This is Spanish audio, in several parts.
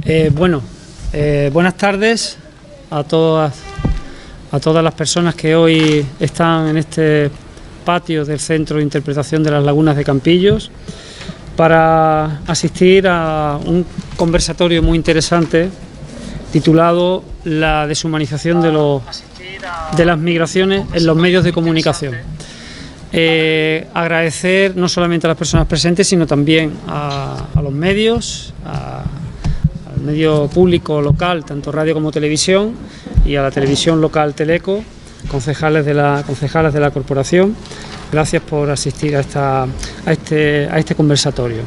Buenas tardes a todas las personas que hoy están en este patio del Centro de Interpretación de las Lagunas de Campillos para asistir a un conversatorio muy interesante titulado La deshumanización de las migraciones en los medios de comunicación. Agradecer no solamente a las personas presentes, sino también a los medios, al medio público local, tanto radio como televisión, y a la televisión local Teleco, concejales de la corporación. Gracias por asistir a este conversatorio,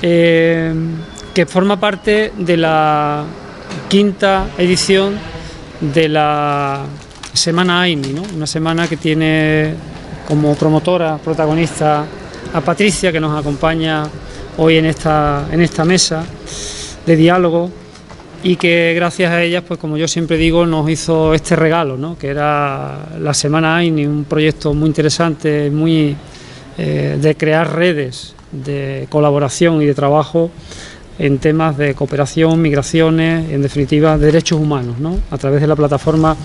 que forma parte de la quinta edición de la Semana AINI, ¿no? Una semana que tiene como promotora, protagonista, a Patricia, que nos acompaña hoy en esta mesa de diálogo, y que gracias a ellas, pues como yo siempre digo, nos hizo este regalo, ¿no? Que era la Semana AINI, un proyecto muy interesante, de crear redes de colaboración y de trabajo en temas de cooperación, migraciones y, en definitiva, derechos humanos, ¿no? A través de la plataforma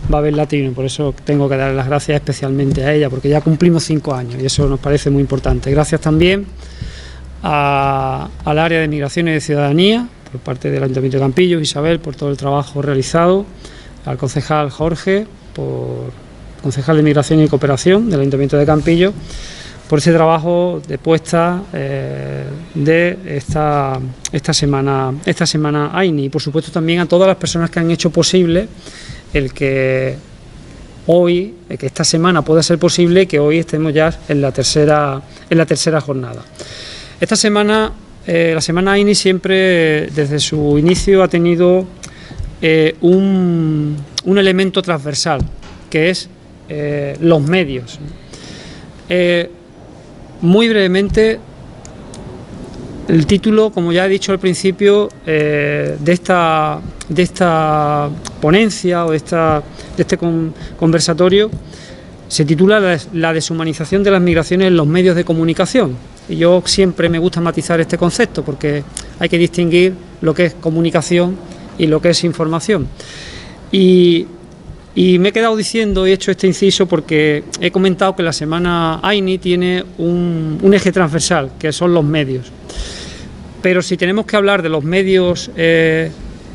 Babel Latino. Por eso tengo que dar las gracias especialmente a ella, porque ya cumplimos 5 años y eso nos parece muy importante. Gracias también al área de Migraciones y de Ciudadanía, por parte del Ayuntamiento de Campillos, Isabel, por todo el trabajo realizado, al concejal Jorge, concejal de Migración y Cooperación del Ayuntamiento de Campillos, por ese trabajo de puesta de esta semana AINI, y por supuesto también a todas las personas que han hecho posible que esta semana pueda ser posible y que hoy estemos ya en la tercera jornada. Esta semana, la semana AINI siempre, desde su inicio, ha tenido un elemento transversal, que es los medios. Muy brevemente, el título, como ya he dicho al principio, de esta ponencia o de este conversatorio, se titula La deshumanización de las migraciones en los medios de comunicación. Y yo siempre me gusta matizar este concepto, porque hay que distinguir lo que es comunicación y lo que es información. Y me he quedado diciendo, he hecho este inciso porque he comentado que la semana AINI tiene un eje transversal, que son los medios. Pero si tenemos que hablar de los medios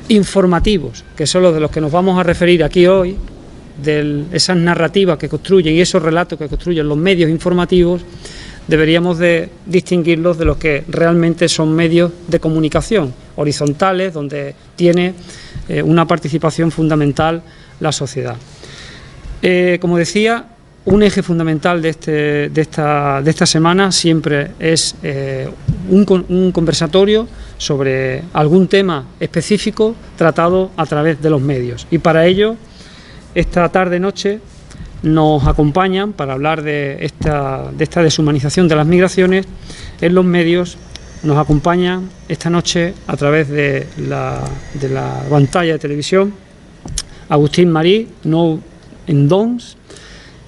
informativos, que son los de los que nos vamos a referir aquí hoy, de esas narrativas que construyen y esos relatos que construyen los medios informativos, deberíamos de distinguirlos de los que realmente son medios de comunicación horizontales, donde tiene una participación fundamental la sociedad. Como decía, un eje fundamental de esta semana siempre es un conversatorio sobre algún tema específico tratado a través de los medios, y para ello esta tarde-noche nos acompañan para hablar de esta deshumanización de las migraciones en los medios. Nos acompañan esta noche a través de la pantalla de televisión Agustín Marí, Nou Endons,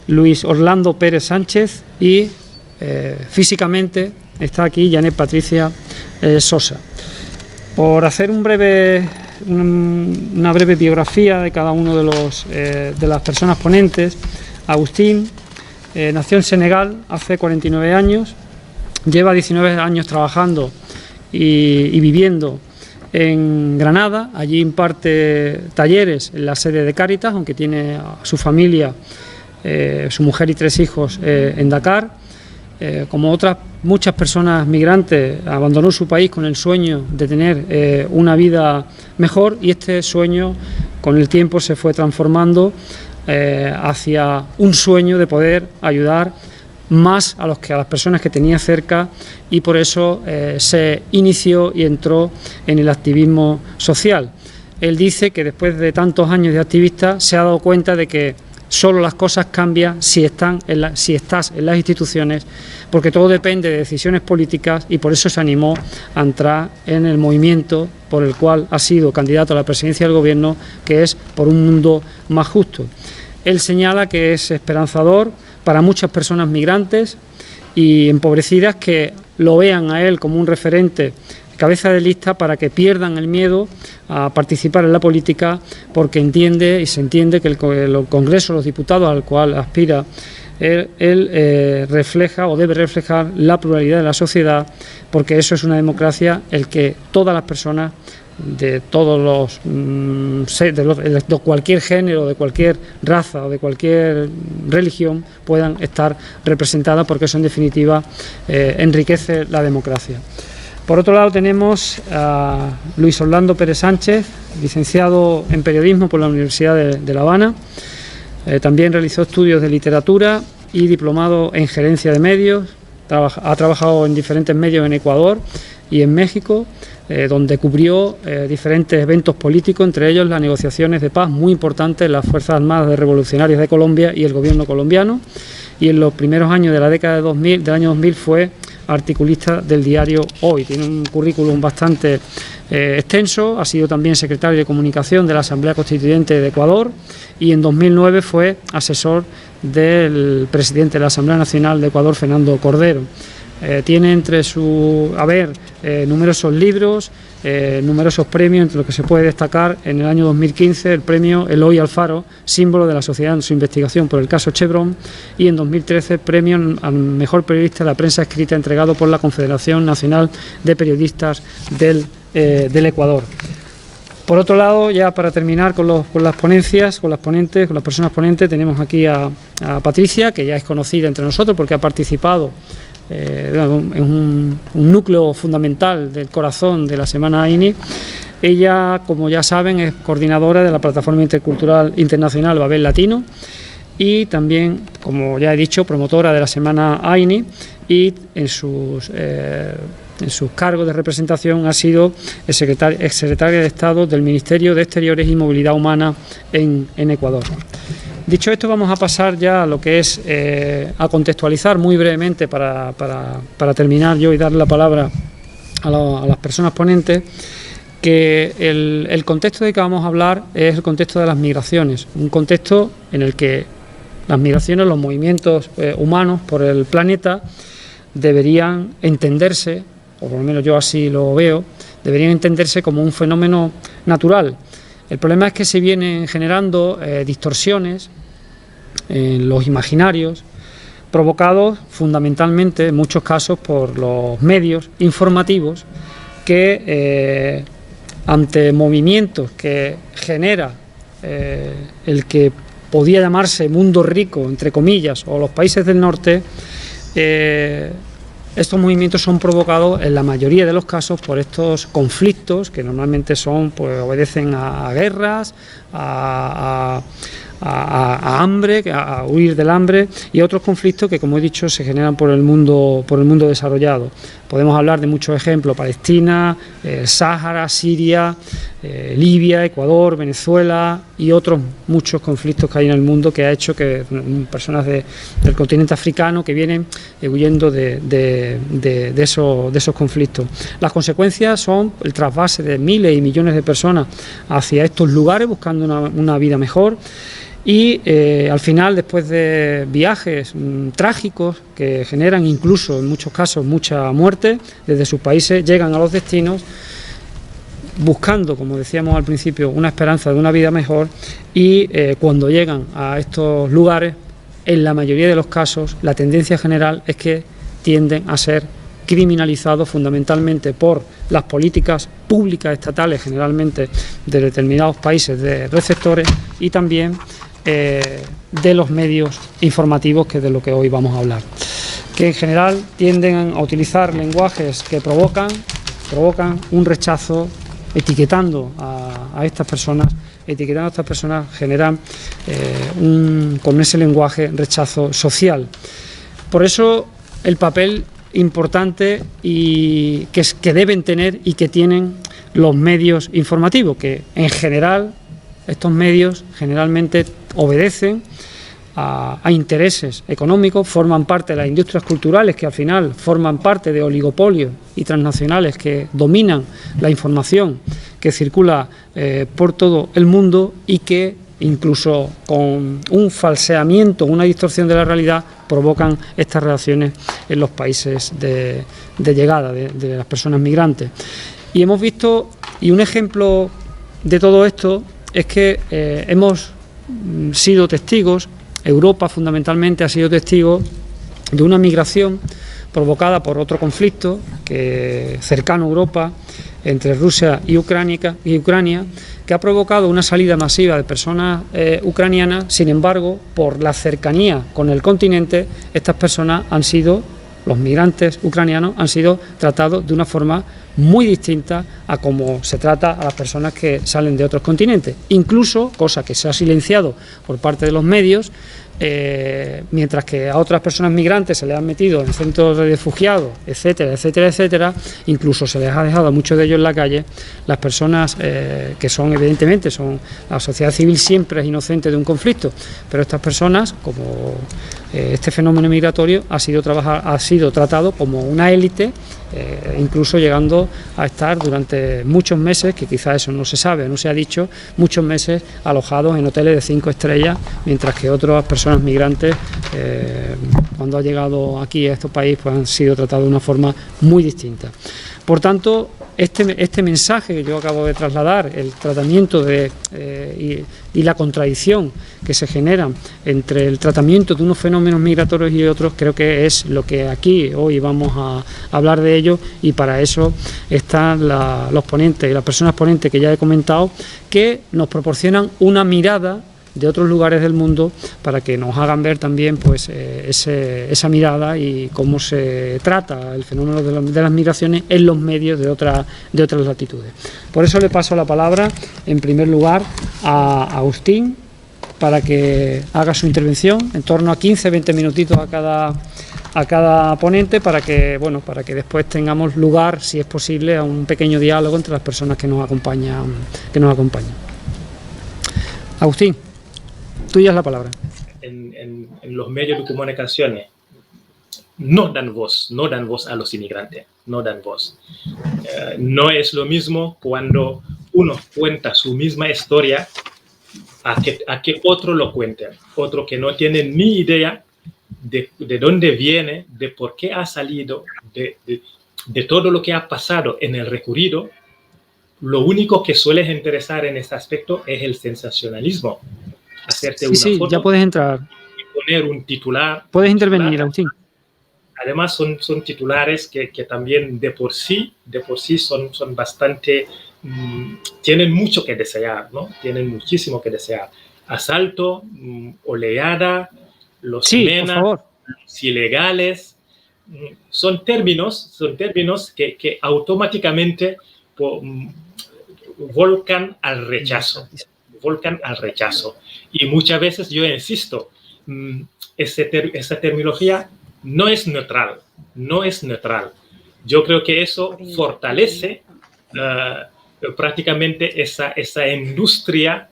Luis Orlando Pérez Sánchez y físicamente está aquí Janet Patricia Sosa. Por hacer una breve biografía de cada uno de las personas ponentes, Agustín nació en Senegal hace 49 años, lleva 19 años trabajando y viviendo en Granada. Allí imparte talleres en la sede de Cáritas, aunque tiene a su familia, su mujer y 3 hijos en Dakar. Como otras muchas personas migrantes, abandonó su país con el sueño de tener una vida mejor, y este sueño con el tiempo se fue transformando hacia un sueño de poder ayudar más a las personas que tenía cerca, y por eso se inició y entró en el activismo social. Él dice que después de tantos años de activista se ha dado cuenta de que solo las cosas cambian si estás en las instituciones, porque todo depende de decisiones políticas, y por eso se animó a entrar en el movimiento por el cual ha sido candidato a la presidencia del Gobierno, que es Por un Mundo Más Justo. Él señala que es esperanzador para muchas personas migrantes y empobrecidas que lo vean a él como un referente cabeza de lista para que pierdan el miedo a participar en la política, porque se entiende que el Congreso de los Diputados al cual aspira él refleja o debe reflejar la pluralidad de la sociedad, porque eso es una democracia, el que todas las personas de todos de cualquier género, de cualquier raza o de cualquier religión puedan estar representadas, porque eso en definitiva enriquece la democracia. Por otro lado tenemos a Luis Orlando Pérez Sánchez, licenciado en periodismo por la Universidad de La Habana. También realizó estudios de literatura y diplomado en gerencia de medios. Ha trabajado en diferentes medios en Ecuador y en México, donde cubrió diferentes eventos políticos, entre ellos las negociaciones de paz muy importantes en las Fuerzas Armadas Revolucionarias de Colombia y el gobierno colombiano. Y en los primeros años de la década del año 2000 fue articulista del diario Hoy. Tiene un currículum bastante extenso, ha sido también secretario de Comunicación de la Asamblea Constituyente de Ecuador y en 2009 fue asesor del presidente de la Asamblea Nacional de Ecuador, Fernando Cordero. Tiene entre su haber numerosos libros, numerosos premios, entre los que se puede destacar en el año 2015 el premio Eloy Alfaro, símbolo de la sociedad en su investigación por el caso Chevron, y en 2013 premio al mejor periodista de la prensa escrita entregado por la Confederación Nacional de Periodistas del Ecuador. Por otro lado, ya para terminar con las ponencias, con las personas ponentes, tenemos aquí a Patricia, que ya es conocida entre nosotros porque ha participado en un núcleo fundamental del corazón de la Semana AINI. Ella, como ya saben, es coordinadora de la Plataforma Intercultural Internacional Babel Latino y también, como ya he dicho, promotora de la Semana AINI, y en sus cargos de representación ha sido exsecretaria de Estado del Ministerio de Exteriores y Movilidad Humana en Ecuador. Dicho esto, vamos a pasar ya a lo que es a contextualizar muy brevemente para terminar yo y dar la palabra a las personas ponentes, que el contexto de que vamos a hablar es el contexto de las migraciones, un contexto en el que las migraciones, los movimientos humanos por el planeta deberían entenderse, o por lo menos yo así lo veo, deberían entenderse como un fenómeno natural. El problema es que se vienen generando distorsiones en los imaginarios, provocados fundamentalmente en muchos casos por los medios informativos, que ante movimientos que genera el que podía llamarse mundo rico, entre comillas, o los países del norte, estos movimientos son provocados en la mayoría de los casos por estos conflictos que normalmente obedecen a guerras, a hambre, a huir del hambre, y otros conflictos que, como he dicho, se generan por el mundo desarrollado. Podemos hablar de muchos ejemplos: Palestina, Sáhara, Siria, Libia, Ecuador, Venezuela y otros muchos conflictos que hay en el mundo, que ha hecho que personas del continente africano que vienen huyendo de esos conflictos. Las consecuencias son el trasvase de miles y millones de personas hacia estos lugares buscando una vida mejor. Y al final, después de viajes trágicos que generan incluso en muchos casos mucha muerte, desde sus países llegan a los destinos buscando, como decíamos al principio, una esperanza de una vida mejor, y cuando llegan a estos lugares, en la mayoría de los casos, la tendencia general es que tienden a ser criminalizados fundamentalmente por las políticas públicas estatales, generalmente de determinados países de receptores, y también de los medios informativos, que es de lo que hoy vamos a hablar, que en general tienden a utilizar lenguajes que provocan un rechazo, etiquetando a estas personas, generan con ese lenguaje rechazo social. Por eso el papel importante y que deben tener y que tienen los medios informativos, que en general estos medios generalmente obedecen a intereses económicos, forman parte de las industrias culturales, que al final forman parte de oligopolios y transnacionales que dominan la información que circula por todo el mundo, y que incluso con un falseamiento, una distorsión de la realidad, provocan estas reacciones en los países de llegada de las personas migrantes. Y hemos visto, y un ejemplo de todo esto es que hemos sido testigos, Europa fundamentalmente ha sido testigo de una migración provocada por otro conflicto cercano a Europa, entre Rusia y Ucrania, que ha provocado una salida masiva de personas ucranianas. Sin embargo, por la cercanía con el continente, estas personas los migrantes ucranianos han sido tratados de una forma muy distinta a como se trata a las personas que salen de otros continentes. Incluso, cosa que se ha silenciado por parte de los medios, mientras que a otras personas migrantes se les han metido en centros de refugiados, etcétera, etcétera, etcétera, incluso se les ha dejado a muchos de ellos en la calle. Las personas que evidentemente la sociedad civil siempre es inocente de un conflicto, pero estas personas, como este fenómeno migratorio, ha sido tratado como una élite, incluso llegando a estar durante muchos meses, que quizás eso no se sabe, no se ha dicho, muchos meses alojados en hoteles de 5 estrellas, mientras que otras personas migrantes, cuando han llegado aquí a este país, pues han sido tratados de una forma muy distinta. Por tanto, este mensaje que yo acabo de trasladar, el tratamiento y la contradicción que se genera entre el tratamiento de unos fenómenos migratorios y otros, creo que es lo que aquí hoy vamos a hablar de ello, y para eso están los ponentes y las personas ponentes que ya he comentado, que nos proporcionan una mirada de otros lugares del mundo para que nos hagan ver también pues esa mirada y cómo se trata el fenómeno de las migraciones en los medios de otras latitudes. Por eso le paso la palabra en primer lugar a Agustín para que haga su intervención, en torno a 15-20 minutitos a cada ponente, para que después tengamos lugar, si es posible, a un pequeño diálogo entre las personas que nos acompañan. Agustín, tuya es la palabra. En los medios de comunicación no dan voz a los inmigrantes, no dan voz. No es lo mismo cuando uno cuenta su misma historia a que otro lo cuente, otro que no tiene ni idea de dónde viene, de por qué ha salido, de todo lo que ha pasado en el recorrido. Lo único que suele interesar en este aspecto es el sensacionalismo. Hacerte una foto, ya puedes entrar. Y poner un titular. Puedes intervenir, Agustín. Además son titulares que también de por sí son bastante, tienen mucho que desear, ¿no? Tienen muchísimo que desear. Asalto, oleada, los MENA, los ilegales, son términos que automáticamente volcan al rechazo. Y muchas veces yo insisto, esa terminología no es neutral. Yo creo que eso fortalece prácticamente esa industria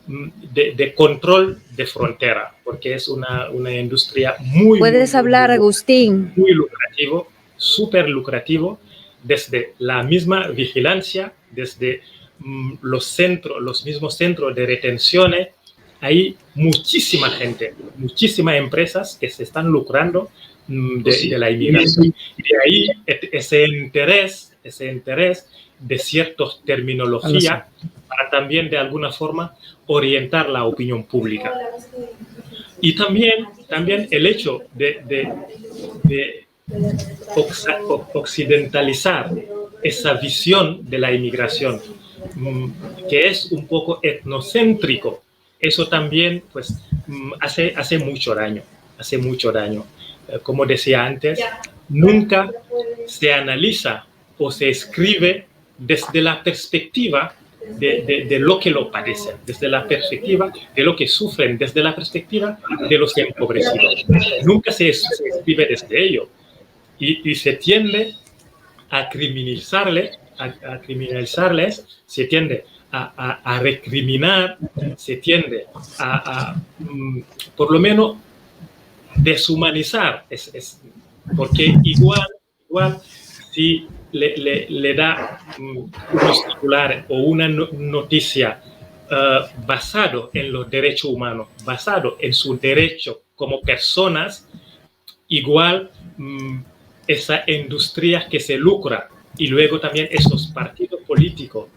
de control de frontera, porque es una industria muy... Puedes hablar, Agustín. Muy lucrativo, súper lucrativo, desde la misma vigilancia, desde los mismos centros de retenciones. Hay muchísima gente, muchísimas empresas que se están lucrando de la inmigración. Y de ahí ese interés de ciertas terminologías para también de alguna forma orientar la opinión pública. Y también el hecho de occidentalizar esa visión de la inmigración, que es un poco etnocéntrico. Eso también pues hace mucho daño. Como decía antes, nunca se analiza o se escribe desde la perspectiva de lo que lo padecen, desde la perspectiva de lo que sufren, desde la perspectiva de los empobrecidos. Nunca se escribe desde ello. Y se tiende a criminalizarles, se tiende a recriminar, se tiende a por lo menos deshumanizar, porque igual si le da unos titulares o una noticia basado en los derechos humanos, basado en su derecho como personas, igual esas industrias que se lucran y luego también esos partidos políticos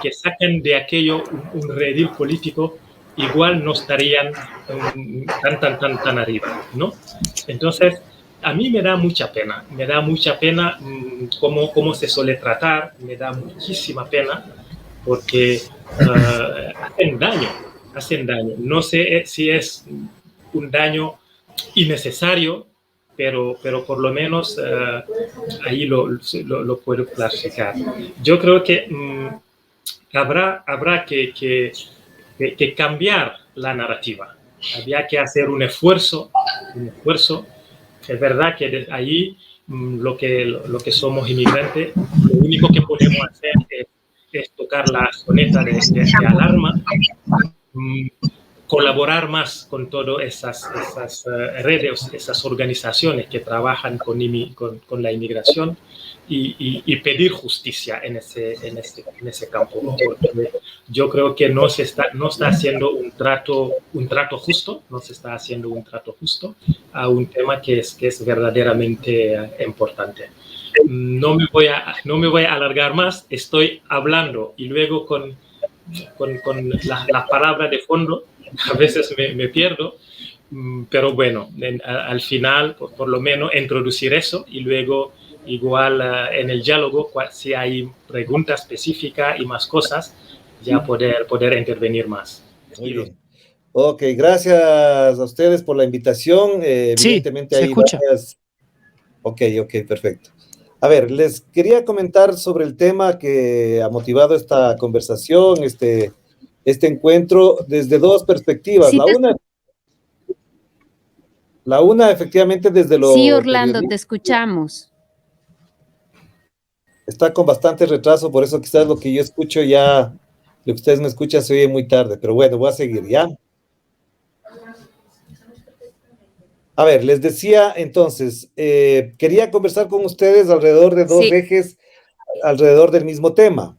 que sacan de aquello un redil político, igual no estarían tan arriba, ¿no? Entonces, a mí me da mucha pena cómo se suele tratar, me da muchísima pena porque hacen daño. No sé si es un daño innecesario, pero por lo menos ahí lo puedo clasificar. Yo creo que habrá que cambiar la narrativa. Había que hacer un esfuerzo. Es verdad que ahí lo que somos inmigrantes, lo único que podemos hacer es tocar la soneta de alarma, colaborar más con todas esas redes, esas organizaciones que trabajan con la inmigración y pedir justicia en ese campo. Porque yo creo que no está haciendo un trato justo, no se está haciendo un trato justo a un tema que es verdaderamente importante. No me voy a alargar más, estoy hablando y luego con las palabras de fondo a veces me pierdo, pero bueno, al final por lo menos introducir eso y luego igual en el diálogo, si hay preguntas específicas y más cosas, ya poder intervenir más. Muy bien. Ok, gracias a ustedes por la invitación. Evidentemente se hay escucha. varias... Ok, perfecto. A ver, les quería comentar sobre el tema que ha motivado esta conversación, este encuentro, desde dos perspectivas. Sí, La una, efectivamente, desde lo sí, Orlando, periodístico. te escuchamos. Está con bastante retraso, por eso quizás lo que yo escucho ya, lo que ustedes me escuchan se oye muy tarde, pero bueno, voy a seguir, ¿ya? A ver, les decía entonces, quería conversar con ustedes alrededor de dos ejes, alrededor del mismo tema.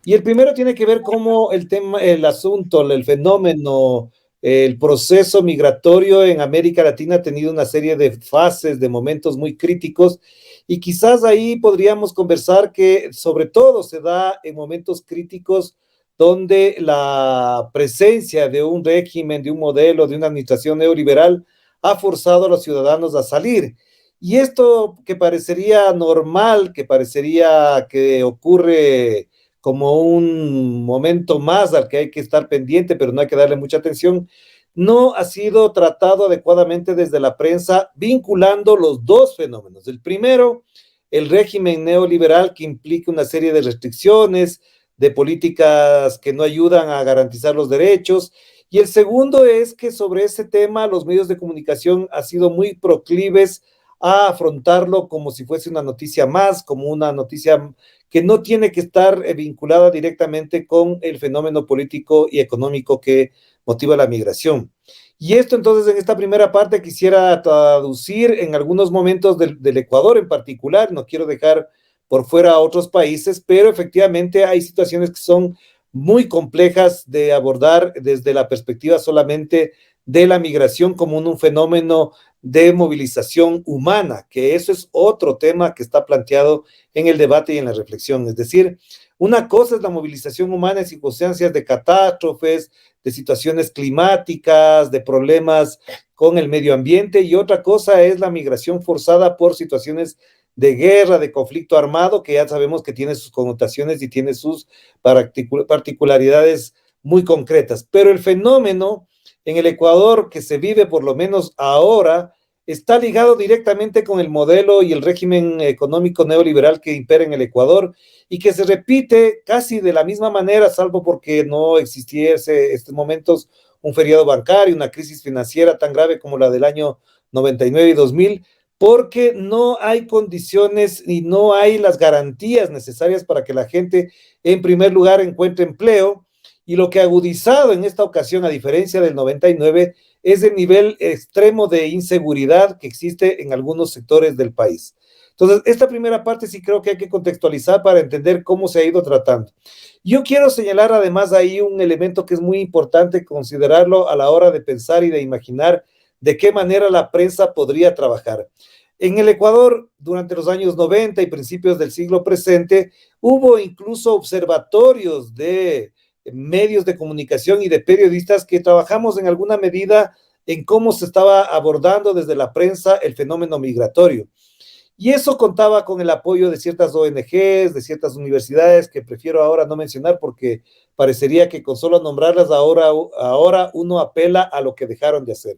Y el primero tiene que ver cómo el asunto, el fenómeno, el proceso migratorio en América Latina ha tenido una serie de fases, de momentos muy críticos, y quizás ahí podríamos conversar que sobre todo se da en momentos críticos donde la presencia de un régimen, de un modelo, de una administración neoliberal ha forzado a los ciudadanos a salir. Y esto que parecería normal, que parecería que ocurre como un momento más al que hay que estar pendiente, pero no hay que darle mucha atención, no ha sido tratado adecuadamente desde la prensa, vinculando los dos fenómenos. El primero, el régimen neoliberal, que implica una serie de restricciones, de políticas que no ayudan a garantizar los derechos, y el segundo es que sobre ese tema los medios de comunicación han sido muy proclives a afrontarlo como si fuese una noticia más, como una noticia que no tiene que estar vinculada directamente con el fenómeno político y económico que motiva la migración. Y esto entonces en esta primera parte quisiera traducir en algunos momentos del Ecuador en particular, no quiero dejar por fuera a otros países, pero efectivamente hay situaciones que son muy complejas de abordar desde la perspectiva solamente de la migración como un fenómeno de movilización humana, que eso es otro tema que está planteado en el debate y en la reflexión. Es decir, una cosa es la movilización humana en circunstancias de catástrofes, de situaciones climáticas, de problemas con el medio ambiente, y otra cosa es la migración forzada por situaciones de guerra, de conflicto armado, que ya sabemos que tiene sus connotaciones y tiene sus particularidades muy concretas. Pero el fenómeno en el Ecuador que se vive por lo menos ahora está ligado directamente con el modelo y el régimen económico neoliberal que impera en el Ecuador y que se repite casi de la misma manera, salvo porque no existiese en estos momentos un feriado bancario, una crisis financiera tan grave como la del año 99 y 2000, porque no hay condiciones y no hay las garantías necesarias para que la gente, en primer lugar, encuentre empleo. Y lo que ha agudizado en esta ocasión, a diferencia del 99, es el nivel extremo de inseguridad que existe en algunos sectores del país. Entonces, esta primera parte sí creo que hay que contextualizar para entender cómo se ha ido tratando. Yo quiero señalar además ahí un elemento que es muy importante considerarlo a la hora de pensar y de imaginar de qué manera la prensa podría trabajar. En el Ecuador, durante los años 90 y principios del siglo presente, hubo incluso observatorios de medios de comunicación y de periodistas que trabajamos en alguna medida en cómo se estaba abordando desde la prensa el fenómeno migratorio. Y eso contaba con el apoyo de ciertas ONGs, de ciertas universidades, que prefiero ahora no mencionar porque parecería que con solo nombrarlas ahora uno apela a lo que dejaron de hacer.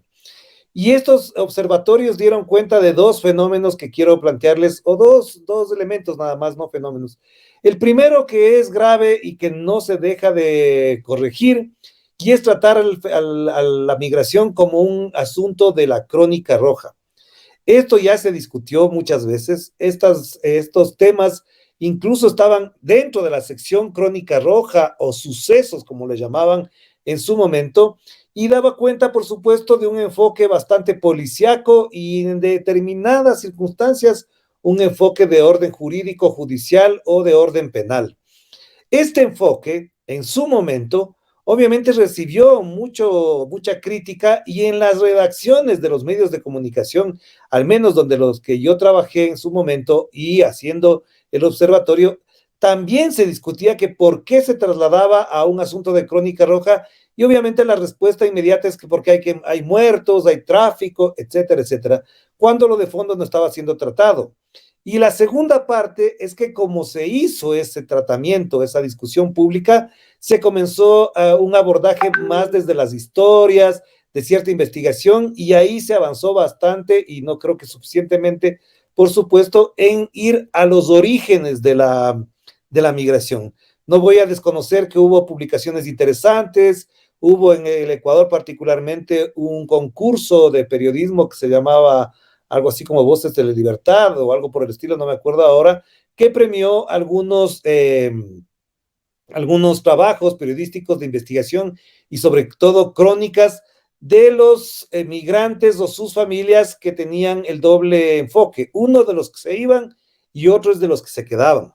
Y estos observatorios dieron cuenta de dos fenómenos que quiero plantearles, o dos elementos nada más, no fenómenos. El primero, que es grave y que no se deja de corregir, y es tratar a la migración como un asunto de la crónica roja. Esto ya se discutió muchas veces. Estos temas incluso estaban dentro de la sección crónica roja o sucesos, como le llamaban en su momento, y daba cuenta, por supuesto, de un enfoque bastante policíaco y en determinadas circunstancias un enfoque de orden jurídico, judicial o de orden penal. Este enfoque, en su momento, obviamente recibió mucha crítica y en las redacciones de los medios de comunicación, al menos donde los que yo trabajé en su momento y haciendo el observatorio, también se discutía que por qué se trasladaba a un asunto de crónica roja y obviamente la respuesta inmediata es que porque hay muertos, hay tráfico, etcétera, etcétera, cuando lo de fondo no estaba siendo tratado. Y la segunda parte es que como se hizo ese tratamiento, esa discusión pública, se comenzó un abordaje más desde las historias, de cierta investigación, y ahí se avanzó bastante, y no creo que suficientemente, por supuesto, en ir a los orígenes de la migración. No voy a desconocer que hubo publicaciones interesantes, hubo en el Ecuador particularmente un concurso de periodismo que se llamaba algo así como Voces de la Libertad o algo por el estilo, no me acuerdo ahora, que premió algunos trabajos periodísticos de investigación y sobre todo crónicas de los migrantes o sus familias que tenían el doble enfoque, uno de los que se iban y otro es de los que se quedaban.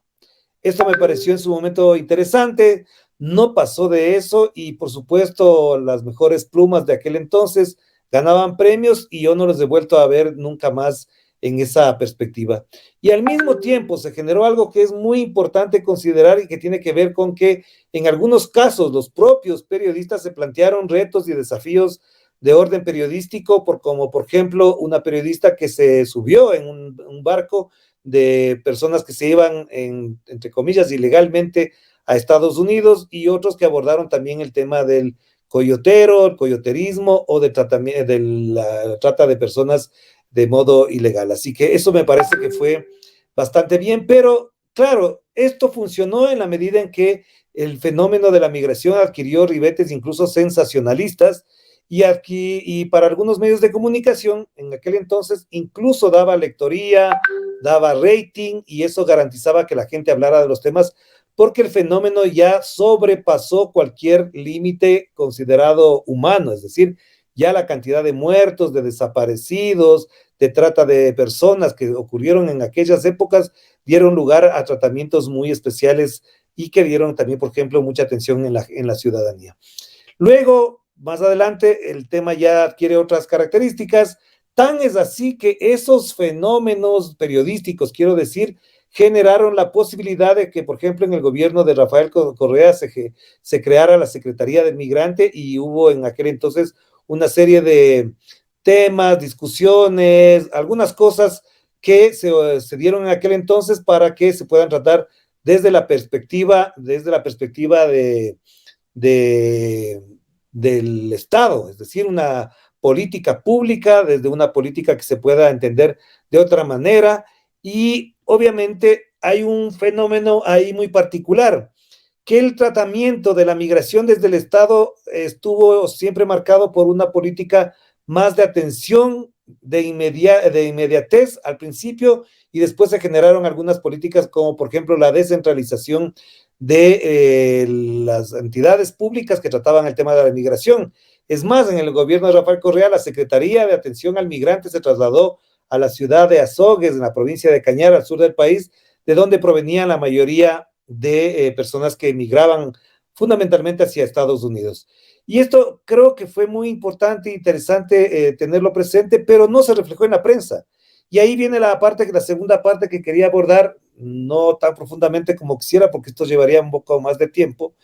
Esto me pareció en su momento interesante, no pasó de eso y por supuesto las mejores plumas de aquel entonces ganaban premios y yo no los he vuelto a ver nunca más en esa perspectiva. Y al mismo tiempo se generó algo que es muy importante considerar y que tiene que ver con que en algunos casos los propios periodistas se plantearon retos y desafíos de orden periodístico, como por ejemplo una periodista que se subió en un barco de personas que se iban, entre comillas, ilegalmente a Estados Unidos y otros que abordaron también el tema del coyotero, el coyoterismo o de la trata de personas de modo ilegal. Así que eso me parece que fue bastante bien, pero claro, esto funcionó en la medida en que el fenómeno de la migración adquirió ribetes incluso sensacionalistas y para algunos medios de comunicación en aquel entonces incluso daba lectoría, daba rating y eso garantizaba que la gente hablara de los temas porque el fenómeno ya sobrepasó cualquier límite considerado humano, es decir, ya la cantidad de muertos, de desaparecidos, de trata de personas que ocurrieron en aquellas épocas, dieron lugar a tratamientos muy especiales y que dieron también, por ejemplo, mucha atención en la ciudadanía. Luego, más adelante, el tema ya adquiere otras características, tan es así que esos fenómenos periodísticos, quiero decir, generaron la posibilidad de que, por ejemplo, en el gobierno de Rafael Correa se creara la Secretaría del Migrante y hubo en aquel entonces una serie de temas, discusiones, algunas cosas que se dieron en aquel entonces para que se puedan tratar desde la perspectiva del Estado, es decir, una política pública, desde una política que se pueda entender de otra manera y obviamente hay un fenómeno ahí muy particular, que el tratamiento de la migración desde el Estado estuvo siempre marcado por una política más de atención, de inmediatez al principio, y después se generaron algunas políticas como por ejemplo la descentralización de las entidades públicas que trataban el tema de la migración. Es más, en el gobierno de Rafael Correa, la Secretaría de Atención al Migrante se trasladó a la ciudad de Azogues, en la provincia de Cañar, al sur del país, de donde provenían la mayoría de personas que emigraban fundamentalmente hacia Estados Unidos. Y esto creo que fue muy importante e interesante tenerlo presente, pero no se reflejó en la prensa. Y ahí viene la segunda parte que quería abordar, no tan profundamente como quisiera, porque esto llevaría un poco más de tiempo,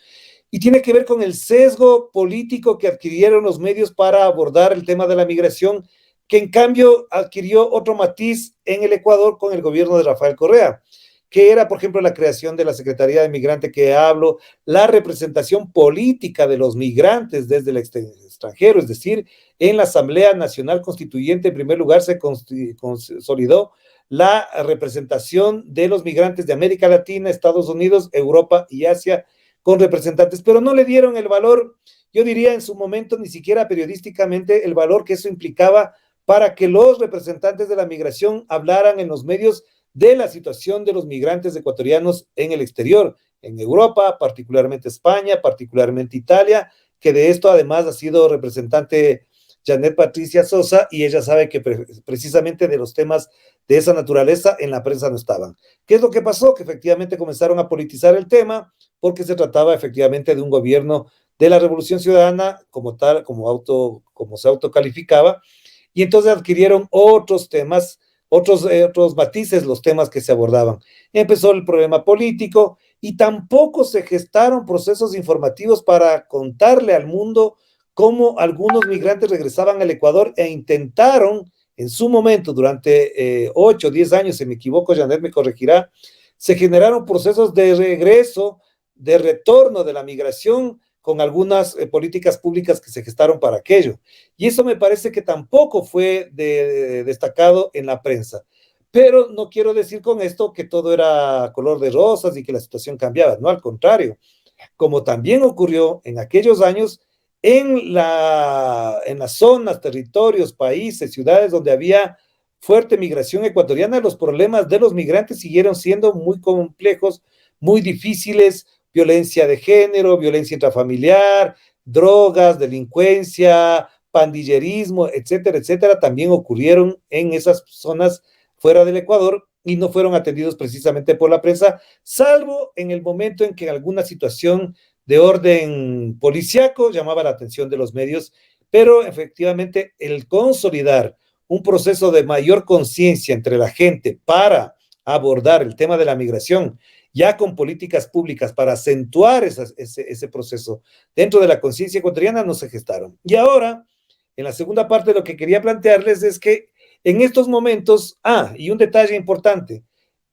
y tiene que ver con el sesgo político que adquirieron los medios para abordar el tema de la migración, que en cambio adquirió otro matiz en el Ecuador con el gobierno de Rafael Correa, que era, por ejemplo, la creación de la Secretaría de Migrante que hablo, la representación política de los migrantes desde el extranjero, es decir, en la Asamblea Nacional Constituyente, en primer lugar, se consolidó la representación de los migrantes de América Latina, Estados Unidos, Europa y Asia, con representantes, pero no le dieron el valor, yo diría en su momento, ni siquiera periodísticamente, el valor que eso implicaba para que los representantes de la migración hablaran en los medios de la situación de los migrantes ecuatorianos en el exterior, en Europa, particularmente España, particularmente Italia, que de esto además ha sido representante Janet Patricia Sosa, y ella sabe que precisamente de los temas de esa naturaleza en la prensa no estaban. ¿Qué es lo que pasó? Que efectivamente comenzaron a politizar el tema, porque se trataba efectivamente de un gobierno de la Revolución Ciudadana, como tal, como se autocalificaba, y entonces adquirieron otros temas, otros matices, los temas que se abordaban. Empezó el problema político y tampoco se gestaron procesos informativos para contarle al mundo cómo algunos migrantes regresaban al Ecuador e intentaron, en su momento, durante 8 o 10 años, si me equivoco, Janet me corregirá, se generaron procesos de regreso, de retorno de la migración, con algunas políticas públicas que se gestaron para aquello. Y eso me parece que tampoco fue destacado en la prensa. Pero no quiero decir con esto que todo era color de rosas y que la situación cambiaba, no, al contrario. Como también ocurrió en aquellos años, en las zonas, territorios, países, ciudades donde había fuerte migración ecuatoriana, los problemas de los migrantes siguieron siendo muy complejos, muy difíciles, violencia de género, violencia intrafamiliar, drogas, delincuencia, pandillerismo, etcétera, etcétera, también ocurrieron en esas zonas fuera del Ecuador y no fueron atendidos precisamente por la prensa, salvo en el momento en que alguna situación de orden policiaco llamaba la atención de los medios, pero efectivamente el consolidar un proceso de mayor conciencia entre la gente para abordar el tema de la migración, ya con políticas públicas para acentuar ese proceso dentro de la conciencia ecuatoriana, no se gestaron. Y ahora, en la segunda parte, lo que quería plantearles es que en estos momentos, y un detalle importante,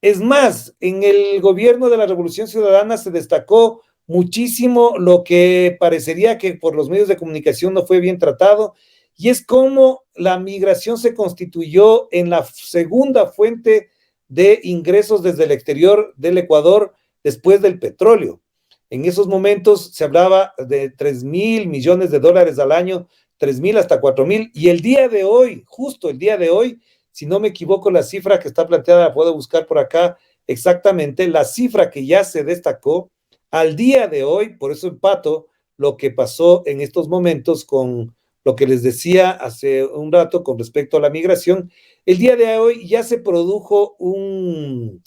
es más, en el gobierno de la Revolución Ciudadana se destacó muchísimo lo que parecería que por los medios de comunicación no fue bien tratado, y es cómo la migración se constituyó en la segunda fuente de ingresos desde el exterior del Ecuador después del petróleo. En esos momentos se hablaba de 3,000 millones de dólares al año, 3,000 hasta 4,000, y el día de hoy, justo el día de hoy, si no me equivoco, la cifra que está planteada, la puedo buscar por acá exactamente, la cifra que ya se destacó al día de hoy, por eso empato lo que pasó en estos momentos con lo que les decía hace un rato con respecto a la migración. El día de hoy ya se produjo un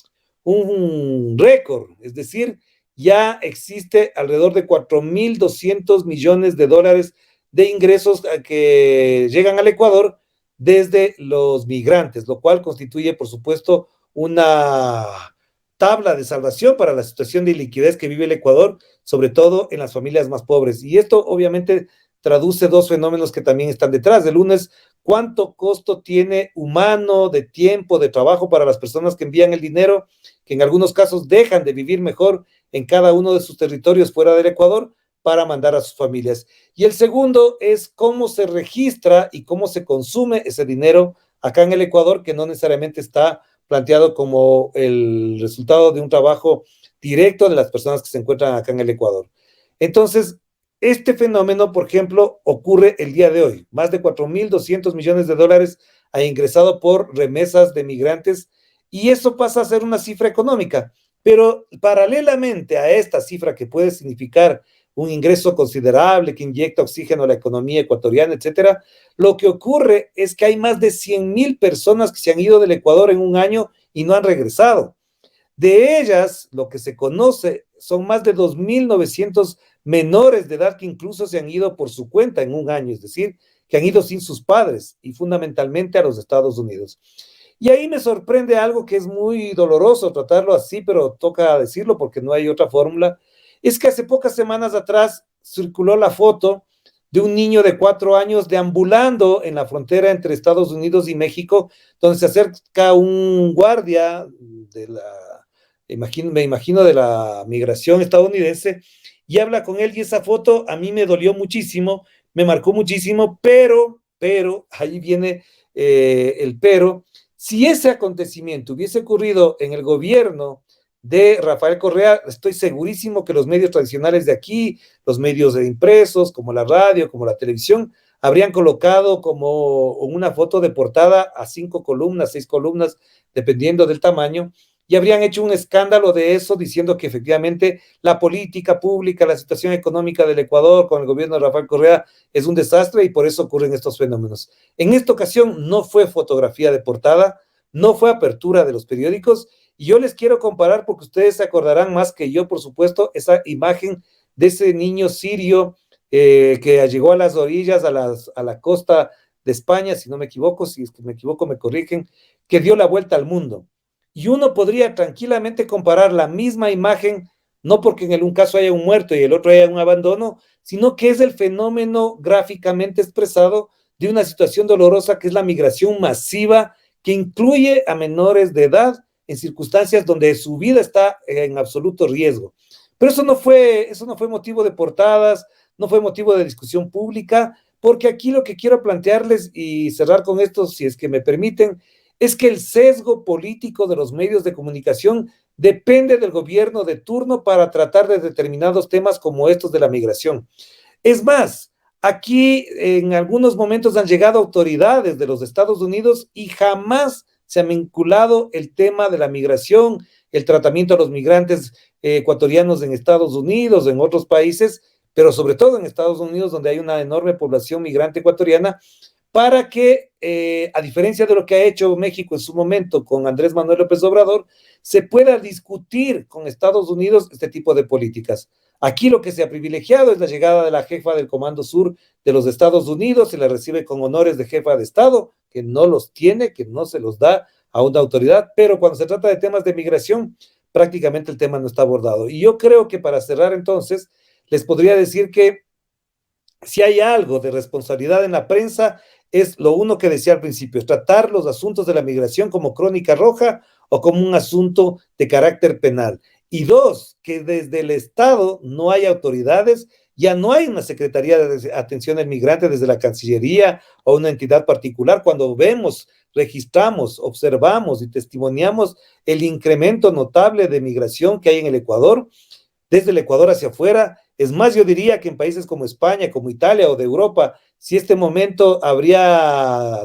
récord, es decir, ya existe alrededor de 4,200 millones de dólares de ingresos que llegan al Ecuador desde los migrantes, lo cual constituye, por supuesto, una tabla de salvación para la situación de iliquidez que vive el Ecuador, sobre todo en las familias más pobres. Y esto obviamente traduce dos fenómenos que también están detrás. El uno es cuánto costo tiene humano, de tiempo, de trabajo para las personas que envían el dinero, que en algunos casos dejan de vivir mejor en cada uno de sus territorios fuera del Ecuador para mandar a sus familias. Y el segundo es cómo se registra y cómo se consume ese dinero acá en el Ecuador, que no necesariamente está planteado como el resultado de un trabajo directo de las personas que se encuentran acá en el Ecuador. Entonces, este fenómeno, por ejemplo, ocurre el día de hoy. Más de 4,200 millones de dólares ha ingresado por remesas de migrantes, y eso pasa a ser una cifra económica. Pero paralelamente a esta cifra que puede significar un ingreso considerable que inyecta oxígeno a la economía ecuatoriana, etcétera. Lo que ocurre es que hay más de 100,000 personas que se han ido del Ecuador en un año y no han regresado. De ellas, lo que se conoce son más de 2,900 menores de edad que incluso se han ido por su cuenta en un año, es decir, que han ido sin sus padres y fundamentalmente a los Estados Unidos. Y ahí me sorprende algo que es muy doloroso tratarlo así, pero toca decirlo porque no hay otra fórmula, es que hace pocas semanas atrás circuló la foto de un niño de 4 años deambulando en la frontera entre Estados Unidos y México, donde se acerca un guardia de me imagino de la migración estadounidense, y habla con él, y esa foto a mí me dolió muchísimo, me marcó muchísimo, pero, ahí viene el pero, si ese acontecimiento hubiese ocurrido en el gobierno de Rafael Correa, estoy segurísimo que los medios tradicionales de aquí, los medios impresos, como la radio, como la televisión, habrían colocado como una foto de portada a 5 columnas, 6 columnas, dependiendo del tamaño, y habrían hecho un escándalo de eso, diciendo que efectivamente la política pública, la situación económica del Ecuador con el gobierno de Rafael Correa es un desastre y por eso ocurren estos fenómenos. En esta ocasión no fue fotografía de portada, no fue apertura de los periódicos, y yo les quiero comparar, porque ustedes se acordarán más que yo, por supuesto, esa imagen de ese niño sirio que llegó a las orillas, a la costa de España, si no me equivoco, si es que me equivoco me corrigen, que dio la vuelta al mundo. Y uno podría tranquilamente comparar la misma imagen, no porque en un caso haya un muerto y el otro haya un abandono, sino que es el fenómeno gráficamente expresado de una situación dolorosa que es la migración masiva que incluye a menores de edad en circunstancias donde su vida está en absoluto riesgo. Pero eso no fue motivo de portadas, no fue motivo de discusión pública, porque aquí lo que quiero plantearles y cerrar con esto, si es que me permiten, es que el sesgo político de los medios de comunicación depende del gobierno de turno para tratar de determinados temas como estos de la migración. Es más, aquí en algunos momentos han llegado autoridades de los Estados Unidos y jamás se ha vinculado el tema de la migración, el tratamiento a los migrantes ecuatorianos en Estados Unidos, en otros países, pero sobre todo en Estados Unidos, donde hay una enorme población migrante ecuatoriana, para que, a diferencia de lo que ha hecho México en su momento con Andrés Manuel López Obrador, se pueda discutir con Estados Unidos este tipo de políticas. Aquí lo que se ha privilegiado es la llegada de la jefa del Comando Sur de los Estados Unidos, se la recibe con honores de jefa de Estado, que no los tiene, que no se los da a una autoridad, pero cuando se trata de temas de migración, prácticamente el tema no está abordado. Y yo creo que para cerrar entonces, les podría decir que si hay algo de responsabilidad en la prensa, es lo uno que decía al principio, es tratar los asuntos de la migración como crónica roja o como un asunto de carácter penal. Y dos, que desde el Estado no hay autoridades, ya no hay una Secretaría de Atención al Migrante desde la Cancillería o una entidad particular. Cuando vemos, registramos, observamos y testimoniamos el incremento notable de migración que hay en el Ecuador, desde el Ecuador hacia afuera. Es más, yo diría que en países como España, como Italia o de Europa, si este momento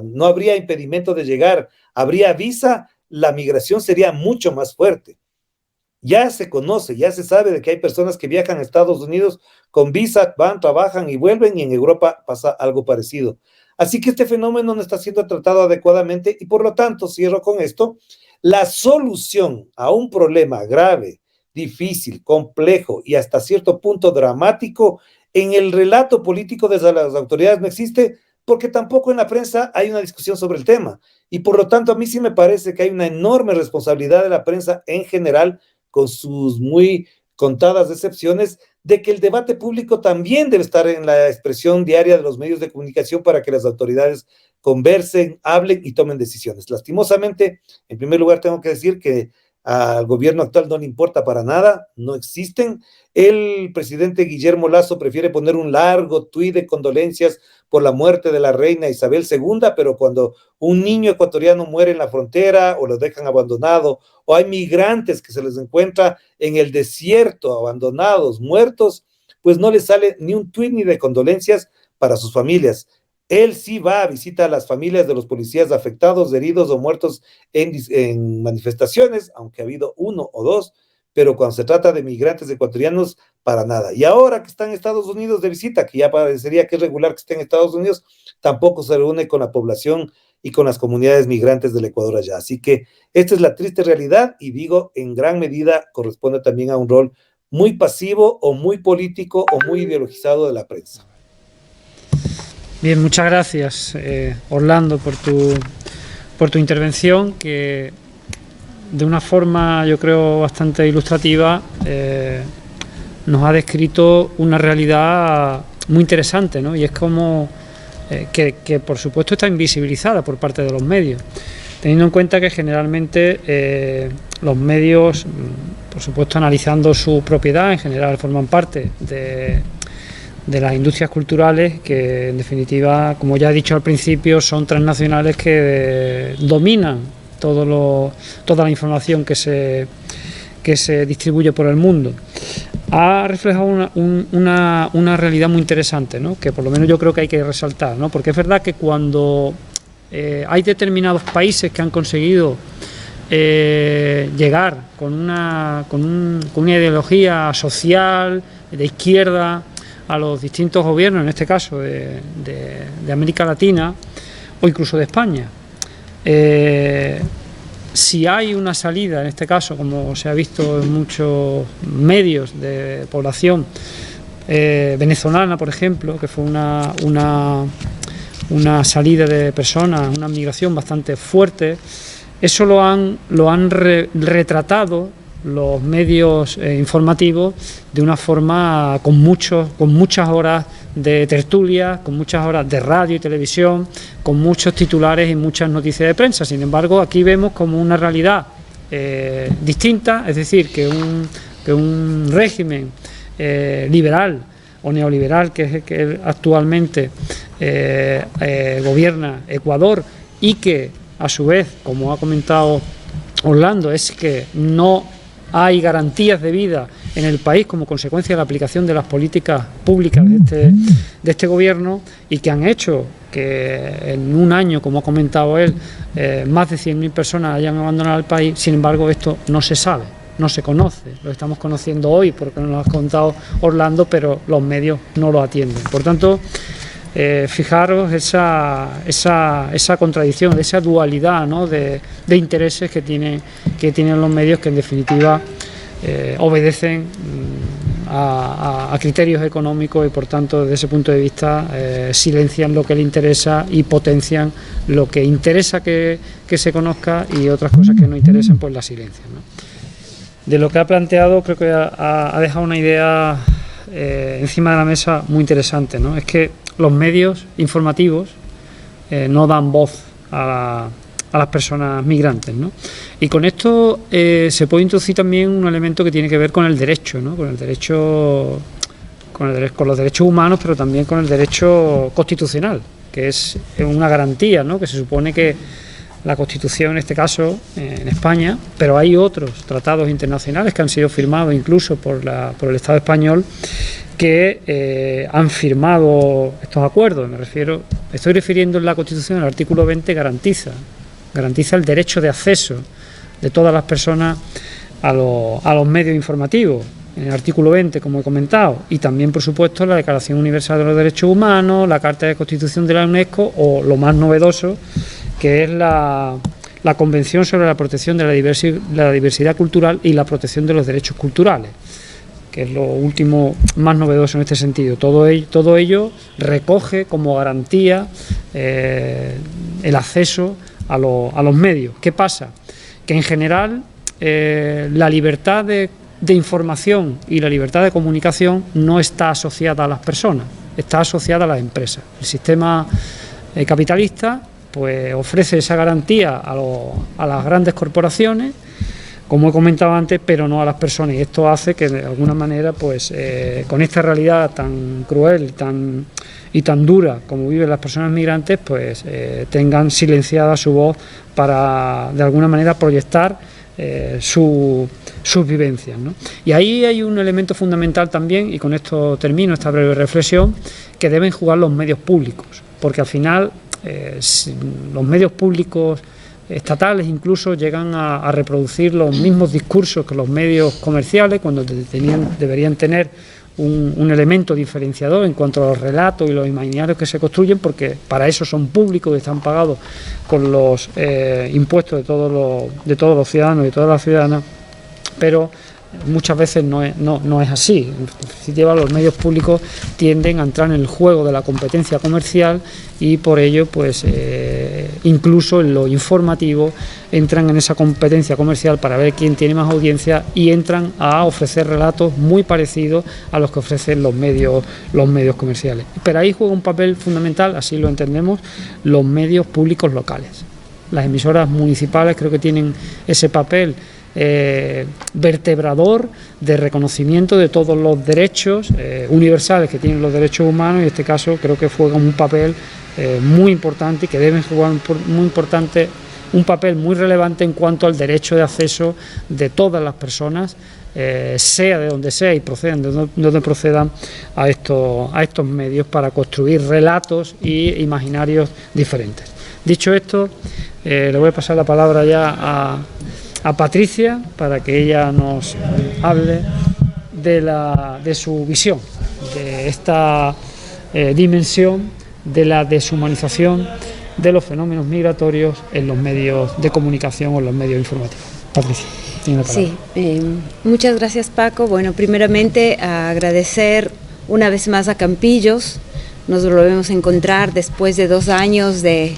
no habría impedimento de llegar, habría visa, la migración sería mucho más fuerte. Ya se conoce, ya se sabe de que hay personas que viajan a Estados Unidos con visa, van, trabajan y vuelven, y en Europa pasa algo parecido. Así que este fenómeno no está siendo tratado adecuadamente y por lo tanto, cierro con esto, la solución a un problema grave, difícil, complejo y hasta cierto punto dramático en el relato político desde las autoridades no existe, porque tampoco en la prensa hay una discusión sobre el tema. Y por lo tanto, a mí sí me parece que hay una enorme responsabilidad de la prensa en general, con sus muy contadas excepciones, de que el debate público también debe estar en la expresión diaria de los medios de comunicación para que las autoridades conversen, hablen y tomen decisiones. Lastimosamente, en primer lugar, tengo que decir que al gobierno actual no le importa para nada, no existen. El presidente Guillermo Lasso prefiere poner un largo tuit de condolencias por la muerte de la reina Isabel II, pero cuando un niño ecuatoriano muere en la frontera o lo dejan abandonado, o hay migrantes que se les encuentra en el desierto, abandonados, muertos, pues no les sale ni un tuit ni de condolencias para sus familias. Él sí va a visitar a las familias de los policías afectados, heridos o muertos en manifestaciones, aunque ha habido uno o dos, pero cuando se trata de migrantes ecuatorianos, para nada. Y ahora que está en Estados Unidos de visita, que ya parecería que es regular que esté en Estados Unidos, tampoco se reúne con la población y con las comunidades migrantes del Ecuador allá. Así que esta es la triste realidad y digo, en gran medida corresponde también a un rol muy pasivo o muy político o muy ideologizado de la prensa. Bien, muchas gracias, Orlando, por tu intervención, que de una forma, yo creo, bastante ilustrativa, nos ha descrito una realidad muy interesante, ¿no? Y es como que por supuesto está invisibilizada por parte de los medios, teniendo en cuenta que generalmente los medios, por supuesto analizando su propiedad, en general forman parte de las industrias culturales que en definitiva, como ya he dicho al principio, son transnacionales que dominan toda la información que se distribuye por el mundo. Ha reflejado una realidad muy interesante, ¿no? Que por lo menos yo creo que hay que resaltar, ¿no? Porque es verdad que cuando hay determinados países que han conseguido llegar con una ideología social, de izquierda, a los distintos gobiernos, en este caso de América Latina o incluso de España. Si hay una salida, en este caso, como se ha visto en muchos medios de población venezolana, por ejemplo, que fue una salida de personas, una migración bastante fuerte, eso lo han retratado los medios informativos de una forma con muchas horas de tertulia, con muchas horas de radio y televisión, con muchos titulares y muchas noticias de prensa. Sin embargo, aquí vemos como una realidad distinta, es decir, que un régimen liberal o neoliberal, que es el que actualmente gobierna Ecuador, y que a su vez, como ha comentado Orlando, es que no hay garantías de vida en el país como consecuencia de la aplicación de las políticas públicas de este gobierno, y que han hecho que en un año, como ha comentado él, más de 100.000 personas hayan abandonado el país. Sin embargo, esto no se sabe, no se conoce, lo estamos conociendo hoy porque nos lo ha contado Orlando, pero los medios no lo atienden. Por tanto, fijaros esa contradicción, esa dualidad, ¿no?, de intereses que tienen los medios, que en definitiva obedecen a criterios económicos y por tanto desde ese punto de vista silencian lo que le interesa y potencian lo que interesa que se conozca, y otras cosas que no interesan pues la silencian, ¿no? De lo que ha planteado, creo que ha dejado una idea encima de la mesa muy interesante, ¿no? Es que los medios informativos no dan voz a las personas migrantes, ¿no? Y con esto se puede introducir también un elemento que tiene que ver con el derecho, ¿no? Con los derechos humanos, pero también con el derecho constitucional, que es una garantía, ¿no? Que se supone que la Constitución, en este caso, en España, pero hay otros tratados internacionales que han sido firmados incluso por el Estado español, que han firmado estos acuerdos. Estoy refiriendo en la Constitución, el artículo 20 garantiza el derecho de acceso de todas las personas a los medios informativos, en el artículo 20, como he comentado, y también, por supuesto, la Declaración Universal de los Derechos Humanos, la Carta de Constitución de la UNESCO, o lo más novedoso, que es la Convención sobre la protección de la diversidad cultural y la protección de los derechos culturales, que es lo último más novedoso en este sentido. Todo ello recoge como garantía el acceso a los medios. ¿Qué pasa? Que en general la libertad de información y la libertad de comunicación no está asociada a las personas, está asociada a las empresas. El sistema capitalista pues ofrece esa garantía a las grandes corporaciones, como he comentado antes, pero no a las personas, y esto hace que de alguna manera pues con esta realidad tan cruel y tan dura como viven las personas migrantes, pues tengan silenciada su voz para de alguna manera proyectar sus vivencias, ¿no? Y ahí hay un elemento fundamental también, y con esto termino esta breve reflexión, que deben jugar los medios públicos, porque al final los medios públicos estatales incluso llegan a reproducir los mismos discursos que los medios comerciales cuando deberían tener un elemento diferenciador en cuanto a los relatos y los imaginarios que se construyen, porque para eso son públicos y están pagados con los impuestos de todos los ciudadanos y todas las ciudadanas, pero muchas veces no es así. En definitiva, los medios públicos tienden a entrar en el juego de la competencia comercial y por ello, pues incluso en lo informativo entran en esa competencia comercial para ver quién tiene más audiencia y entran a ofrecer relatos muy parecidos a los que ofrecen los medios comerciales. Pero ahí juega un papel fundamental, así lo entendemos, los medios públicos locales. Las emisoras municipales creo que tienen ese papel vertebrador de reconocimiento de todos los derechos universales que tienen los derechos humanos, y en este caso creo que juegan un papel muy importante y que deben jugar un papel muy relevante en cuanto al derecho de acceso de todas las personas, sea de donde sea y procedan de donde procedan, a estos medios para construir relatos y imaginarios diferentes. Dicho esto, le voy a pasar la palabra ya a Patricia para que ella nos hable de su visión, de esta dimensión de la deshumanización de los fenómenos migratorios en los medios de comunicación o en los medios informativos. Patricia, tiene la palabra. Sí, muchas gracias, Paco. Bueno, primeramente agradecer una vez más a Campillos. Nos volvemos a encontrar después de 2 años de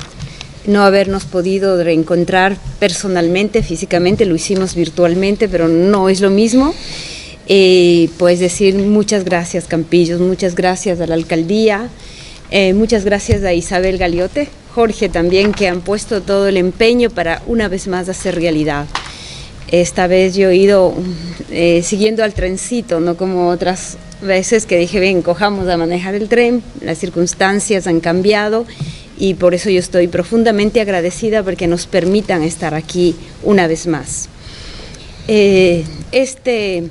no habernos podido reencontrar personalmente, físicamente, lo hicimos virtualmente, pero no es lo mismo. Pues decir muchas gracias, Campillos, muchas gracias a la alcaldía, muchas gracias a Isabel Galiote, Jorge también, que han puesto todo el empeño para una vez más hacer realidad. Esta vez yo he ido siguiendo al trencito, no como otras veces que dije, ven, cojamos a manejar el tren, las circunstancias han cambiado y por eso yo estoy profundamente agradecida porque nos permitan estar aquí una vez más. Este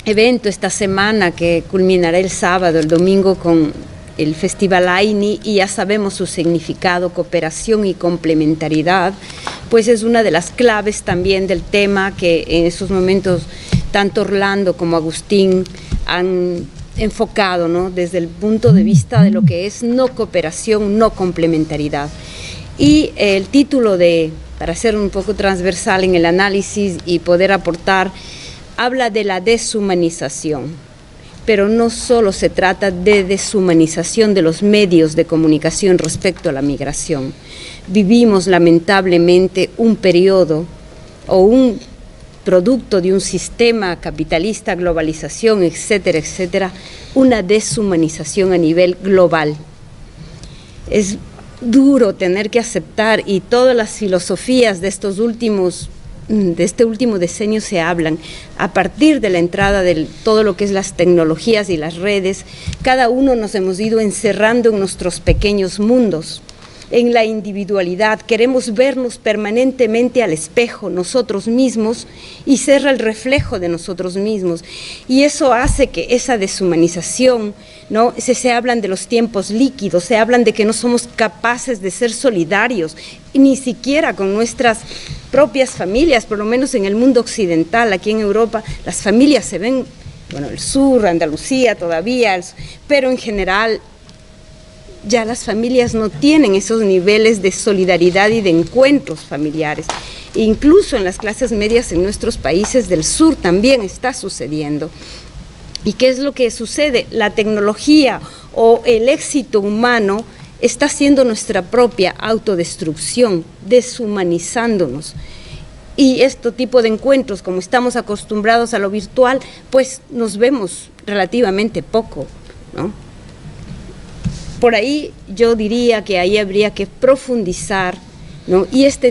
evento, esta semana que culminará el sábado, el domingo con el Festival AINI, y ya sabemos su significado, cooperación y complementariedad, pues es una de las claves también del tema que en esos momentos tanto Orlando como Agustín han enfocado, ¿no?, desde el punto de vista de lo que es no cooperación, no complementariedad. Y el título para ser un poco transversal en el análisis y poder aportar, habla de la deshumanización, pero no solo se trata de deshumanización de los medios de comunicación respecto a la migración. Vivimos lamentablemente un periodo o un producto de un sistema capitalista, globalización, etcétera, etcétera, una deshumanización a nivel global. Es duro tener que aceptar, y todas las filosofías de este último decenio se hablan, a partir de la entrada de todo lo que es las tecnologías y las redes, cada uno nos hemos ido encerrando en nuestros pequeños mundos, en la individualidad. Queremos vernos permanentemente al espejo nosotros mismos y ser el reflejo de nosotros mismos, y eso hace que esa deshumanización, ¿no? Se hablan de los tiempos líquidos, se hablan de que no somos capaces de ser solidarios, ni siquiera con nuestras propias familias, por lo menos en el mundo occidental. Aquí en Europa las familias se ven, bueno, el sur, Andalucía todavía, pero en general ya las familias no tienen esos niveles de solidaridad y de encuentros familiares. Incluso en las clases medias en nuestros países del sur también está sucediendo. ¿Y qué es lo que sucede? La tecnología o el éxito humano está haciendo nuestra propia autodestrucción, deshumanizándonos. Y este tipo de encuentros, como estamos acostumbrados a lo virtual, pues nos vemos relativamente poco, ¿no? Por ahí yo diría que ahí habría que profundizar, ¿no? Y esta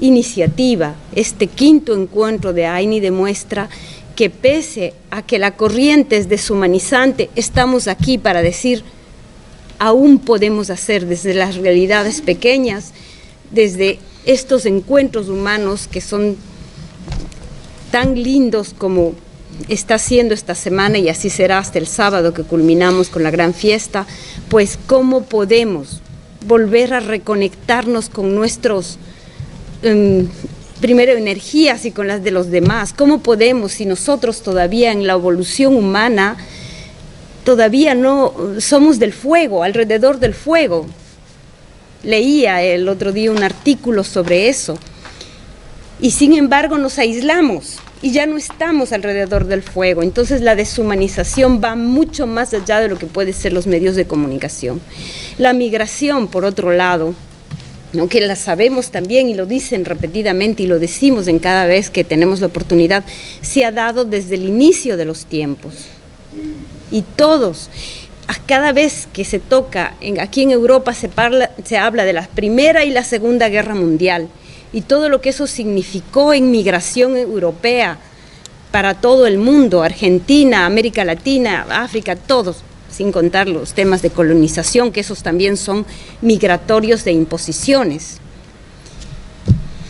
iniciativa, este quinto encuentro de AINI demuestra que pese a que la corriente es deshumanizante, estamos aquí para decir, aún podemos hacer desde las realidades pequeñas, desde estos encuentros humanos que son tan lindos como está siendo esta semana, y así será hasta el sábado que culminamos con la gran fiesta, pues cómo podemos volver a reconectarnos con nuestros primero energías y con las de los demás. ¿Cómo podemos, si nosotros todavía en la evolución humana, todavía no somos del fuego, alrededor del fuego? Leía el otro día un artículo sobre eso. Y sin embargo nos aislamos y ya no estamos alrededor del fuego. Entonces la deshumanización va mucho más allá de lo que pueden ser los medios de comunicación. La migración, por otro lado, aunque la sabemos también y lo dicen repetidamente y lo decimos en cada vez que tenemos la oportunidad, se ha dado desde el inicio de los tiempos. Y todos, a cada vez que se toca, aquí en Europa se habla de la Primera y la Segunda Guerra Mundial y todo lo que eso significó en migración europea para todo el mundo, Argentina, América Latina, África, todos, sin contar los temas de colonización, que esos también son migratorios de imposiciones.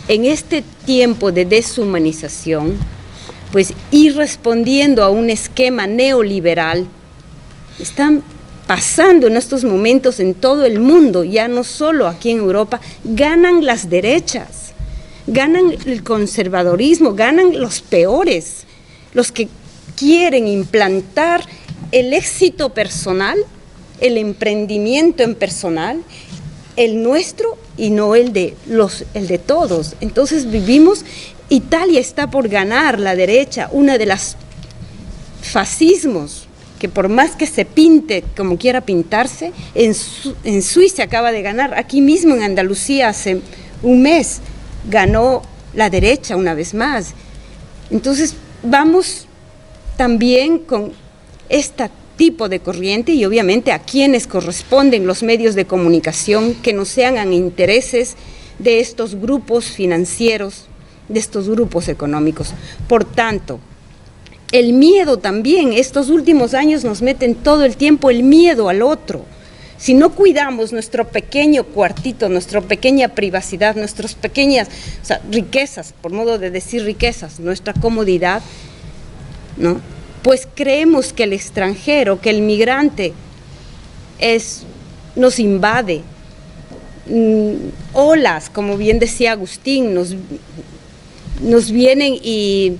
En este tiempo de deshumanización, pues ir respondiendo a un esquema neoliberal, están pasando en estos momentos en todo el mundo, ya no solo aquí en Europa, ganan las derechas, ganan el conservadorismo, ganan los peores, los que quieren implantar el éxito personal, el emprendimiento en personal, el nuestro y no el de todos. Entonces vivimos, Italia está por ganar, la derecha, una de las fascismos, que por más que se pinte como quiera pintarse, en Suiza acaba de ganar, aquí mismo en Andalucía hace un mes ganó la derecha una vez más. Entonces vamos también con este tipo de corriente y obviamente a quienes corresponden los medios de comunicación que no sean a intereses de estos grupos financieros, de estos grupos económicos. Por tanto, el miedo también, estos últimos años nos meten todo el tiempo el miedo al otro. Si no cuidamos nuestro pequeño cuartito, nuestra pequeña privacidad, nuestras pequeñas riquezas, por modo de decir riquezas, nuestra comodidad, ¿no? Pues creemos que el extranjero, que el migrante nos invade. Olas, como bien decía Agustín, nos vienen y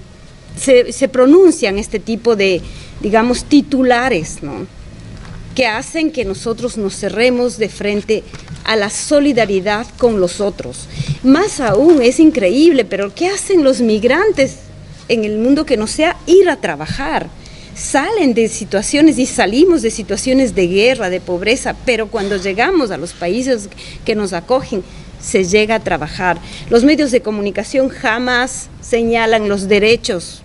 se pronuncian este tipo de, digamos, titulares, ¿no?, que hacen que nosotros nos cerremos de frente a la solidaridad con los otros. Más aún, es increíble, pero ¿qué hacen los migrantes en el mundo que no sea ir a trabajar? Salen de situaciones y salimos de situaciones de guerra, de pobreza, pero cuando llegamos a los países que nos acogen, se llega a trabajar. Los medios de comunicación jamás señalan los derechos,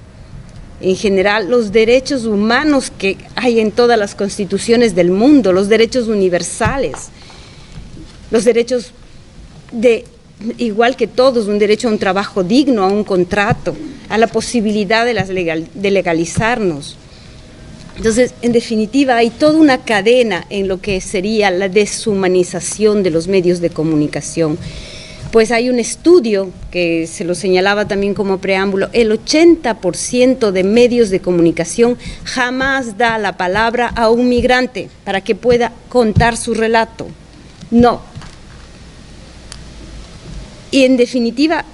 en general, los derechos humanos que hay en todas las constituciones del mundo, los derechos universales, los derechos de, igual que todos, un derecho a un trabajo digno, a un contrato, a la posibilidad de legalizarnos. Entonces, en definitiva, hay toda una cadena en lo que sería la deshumanización de los medios de comunicación. Pues hay un estudio que se lo señalaba también como preámbulo, el 80% de medios de comunicación jamás da la palabra a un migrante para que pueda contar su relato. No. Y en definitiva,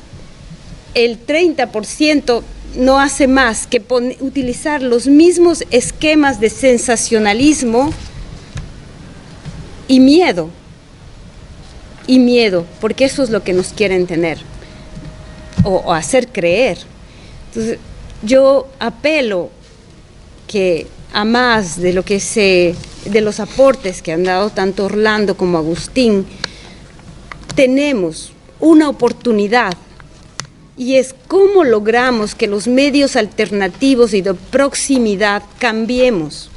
el 30% no hace más que utilizar los mismos esquemas de sensacionalismo y miedo, porque eso es lo que nos quieren tener o hacer creer. Entonces, yo apelo que a más de lo que de los aportes que han dado tanto Orlando como Agustín, tenemos una oportunidad, y es cómo logramos que los medios alternativos y de proximidad cambiemos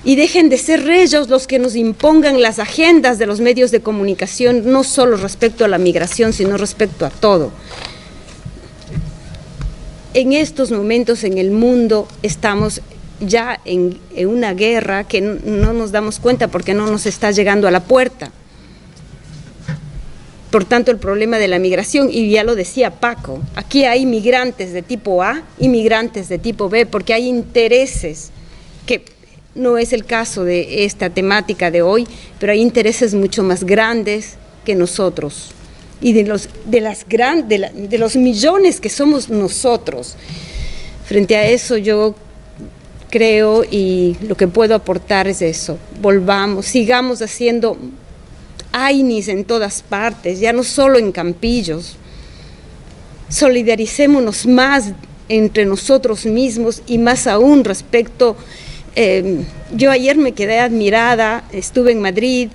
y dejen de ser ellos los que nos impongan las agendas de los medios de comunicación, no solo respecto a la migración, sino respecto a todo. En estos momentos en el mundo estamos ya en una guerra que no nos damos cuenta porque no nos está llegando a la puerta. Por tanto, el problema de la migración, y ya lo decía Paco, aquí hay migrantes de tipo A y migrantes de tipo B, porque hay intereses que no es el caso de esta temática de hoy, pero hay intereses mucho más grandes que nosotros y de los millones que somos nosotros. Frente a eso yo creo, y lo que puedo aportar es eso: volvamos, sigamos haciendo AINIs en todas partes, ya no solo en campillos. Solidaricémonos más entre nosotros mismos y más aún respecto. Yo ayer me quedé admirada, estuve en Madrid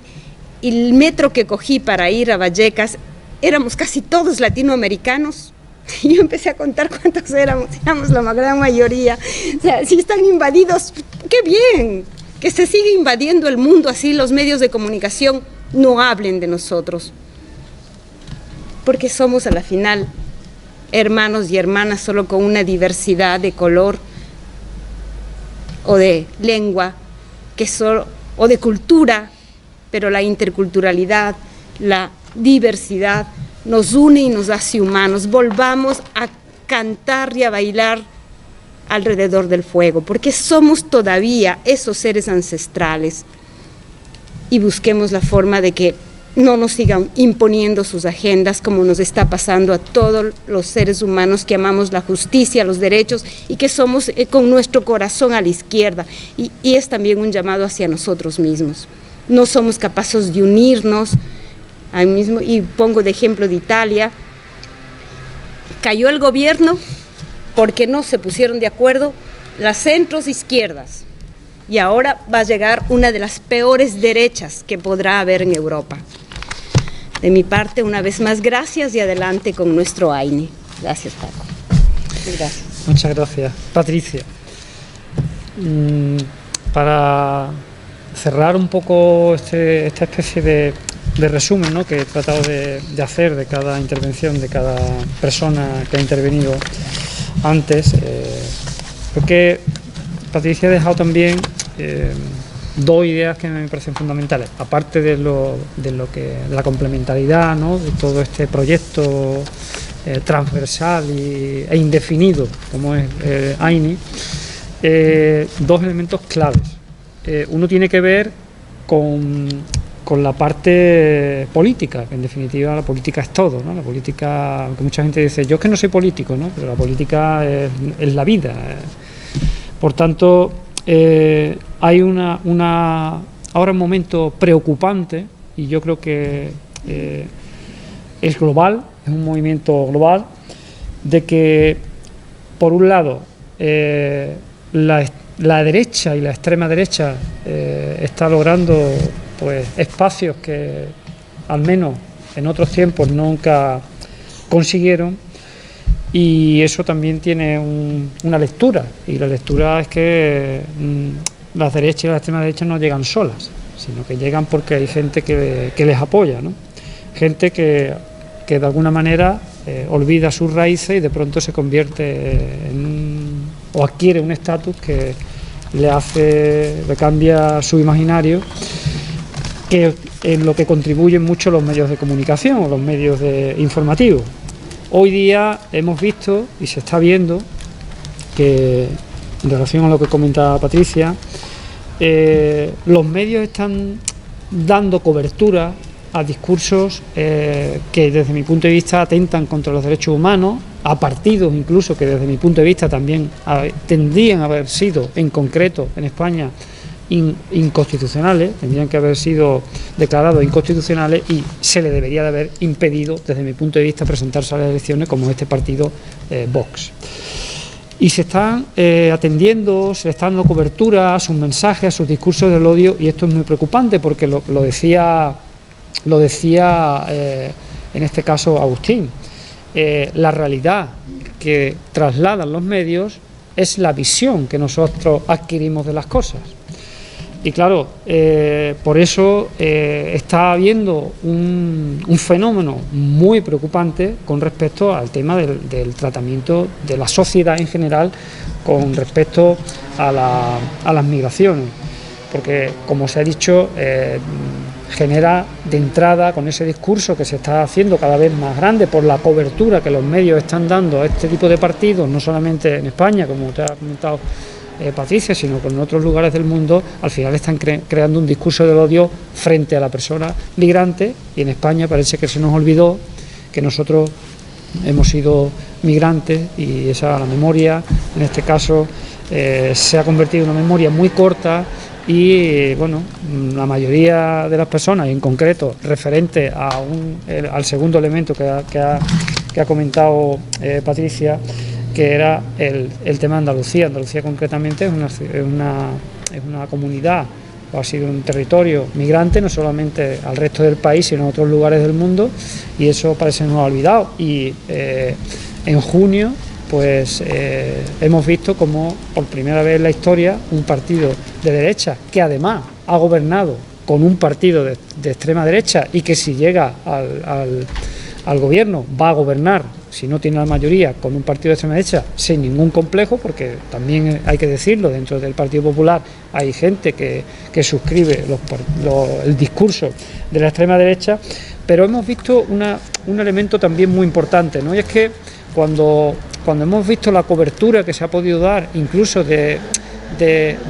y el metro que cogí para ir a Vallecas, éramos casi todos latinoamericanos. Y yo empecé a contar cuántos éramos la gran mayoría. O sea, si están invadidos, ¡qué bien! Que se siga invadiendo el mundo así, los medios de comunicación no hablen de nosotros. Porque somos a la final hermanos y hermanas, solo con una diversidad de color o de lengua, o de cultura, pero la interculturalidad, la diversidad nos une y nos hace humanos. Volvamos a cantar y a bailar alrededor del fuego, porque somos todavía esos seres ancestrales, y busquemos la forma de que no nos sigan imponiendo sus agendas, como nos está pasando a todos los seres humanos que amamos la justicia, los derechos, y que somos con nuestro corazón a la izquierda. Y es también un llamado hacia nosotros mismos. No somos capaces de unirnos. Ahí mismo, y pongo de ejemplo de Italia, cayó el gobierno porque no se pusieron de acuerdo las centros izquierdas, y ahora va a llegar una de las peores derechas que podrá haber en Europa. De mi parte, una vez más, gracias y adelante con nuestro AINI. Gracias, Paco. Gracias. Muchas gracias, Patricia. Para cerrar un poco esta especie de resumen, ¿no?, que he tratado de hacer de cada intervención, de cada persona que ha intervenido antes, creo que Patricia ha dejado también dos ideas que me parecen fundamentales, aparte de la complementariedad, ¿no?, de todo este proyecto transversal e indefinido como es AINI. Dos elementos claves. Uno tiene que ver con la parte política, que en definitiva la política es todo, ¿no? La política, aunque mucha gente dice, yo es que no soy político, ¿no?, pero la política es la vida. Por tanto, hay ahora un momento preocupante, y yo creo que es global, es un movimiento global, de que, por un lado, la derecha y la extrema derecha está logrando pues espacios que al menos en otros tiempos nunca consiguieron, y eso también tiene una lectura, y la lectura es que las derechas y la extrema derecha no llegan solas, sino que llegan porque hay gente que les apoya, ¿no? Gente que de alguna manera olvida sus raíces y de pronto se convierte o adquiere un estatus que le cambia su imaginario, que en lo que contribuyen mucho los medios de comunicación o los medios informativos. Hoy día hemos visto y se está viendo que, en relación a lo que comentaba Patricia, los medios están dando cobertura a discursos que desde mi punto de vista atentan contra los derechos humanos, a partidos incluso que desde mi punto de vista también tendrían a haber sido, en concreto en España, inconstitucionales, tendrían que haber sido declarados inconstitucionales, y se le debería de haber impedido desde mi punto de vista presentarse a las elecciones, como este partido Vox. Y se están atendiendo, se le está dando cobertura a sus mensajes, a sus discursos del odio, y esto es muy preocupante porque lo decía en este caso Agustín. La realidad que trasladan los medios es la visión que nosotros adquirimos de las cosas. Y claro, por eso está habiendo un fenómeno muy preocupante con respecto al tema del tratamiento de la sociedad en general con respecto a las migraciones. Porque, como se ha dicho, genera de entrada, con ese discurso que se está haciendo cada vez más grande por la cobertura que los medios están dando a este tipo de partidos, no solamente en España, como te ha comentado Patricia, sino que en otros lugares del mundo, al final están creando un discurso del odio frente a la persona migrante, y en España parece que se nos olvidó que nosotros hemos sido migrantes y esa la memoria, en este caso, se ha convertido en una memoria muy corta y bueno, la mayoría de las personas, en concreto referente al segundo elemento que ha comentado Patricia, que era el tema de Andalucía. Andalucía concretamente es una comunidad, o ha sido un territorio migrante, no solamente al resto del país, sino a otros lugares del mundo, y eso parece no ha olvidado. Y en junio pues hemos visto como por primera vez en la historia un partido de derecha, que además ha gobernado con un partido de extrema derecha y que si llega al gobierno va a gobernar, si no tiene la mayoría, con un partido de extrema derecha sin ningún complejo, porque también hay que decirlo, dentro del Partido Popular hay gente que suscribe el discurso de la extrema derecha, pero hemos visto un elemento también muy importante, ¿no? Y es que cuando hemos visto la cobertura que se ha podido dar incluso de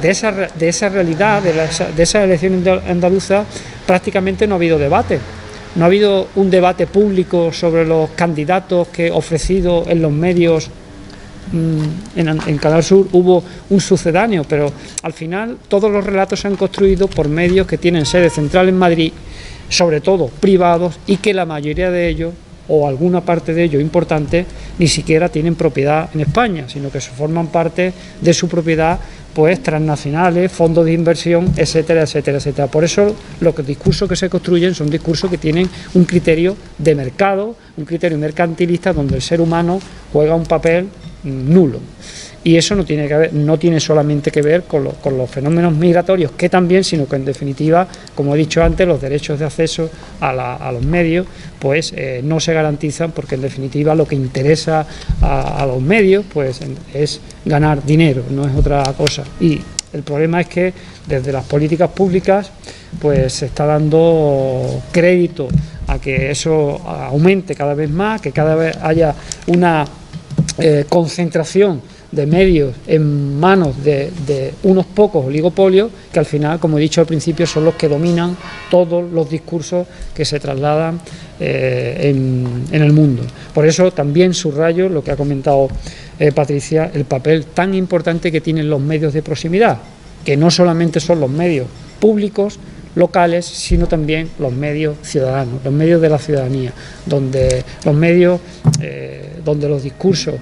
esa realidad, de esas elecciones andaluzas, prácticamente no ha habido debate. No ha habido un debate público sobre los candidatos que ofrecido en los medios. En Canal Sur hubo un sucedáneo, pero al final todos los relatos se han construido por medios que tienen sede central en Madrid, sobre todo privados, y que la mayoría de ellos, o alguna parte de ellos importante, ni siquiera tienen propiedad en España, sino que se forman parte de su propiedad, pues transnacionales, fondos de inversión, etcétera, etcétera, etcétera. Por eso los discursos que se construyen son discursos que tienen un criterio de mercado, un criterio mercantilista, donde el ser humano juega un papel nulo. Y eso no tiene solamente que ver con los fenómenos migratorios, que también, sino que en definitiva, como he dicho antes, los derechos de acceso a los medios pues no se garantizan, porque en definitiva lo que interesa a los medios pues es ganar dinero, no es otra cosa. Y el problema es que desde las políticas públicas pues se está dando crédito a que eso aumente cada vez más, que cada vez haya una concentración de medios en manos de unos pocos oligopolios, que al final, como he dicho al principio, son los que dominan todos los discursos que se trasladan en el mundo. Por eso también subrayo lo que ha comentado Patricia, el papel tan importante que tienen los medios de proximidad, que no solamente son los medios públicos locales, sino también los medios ciudadanos, los medios de la ciudadanía, donde los medios, donde los discursos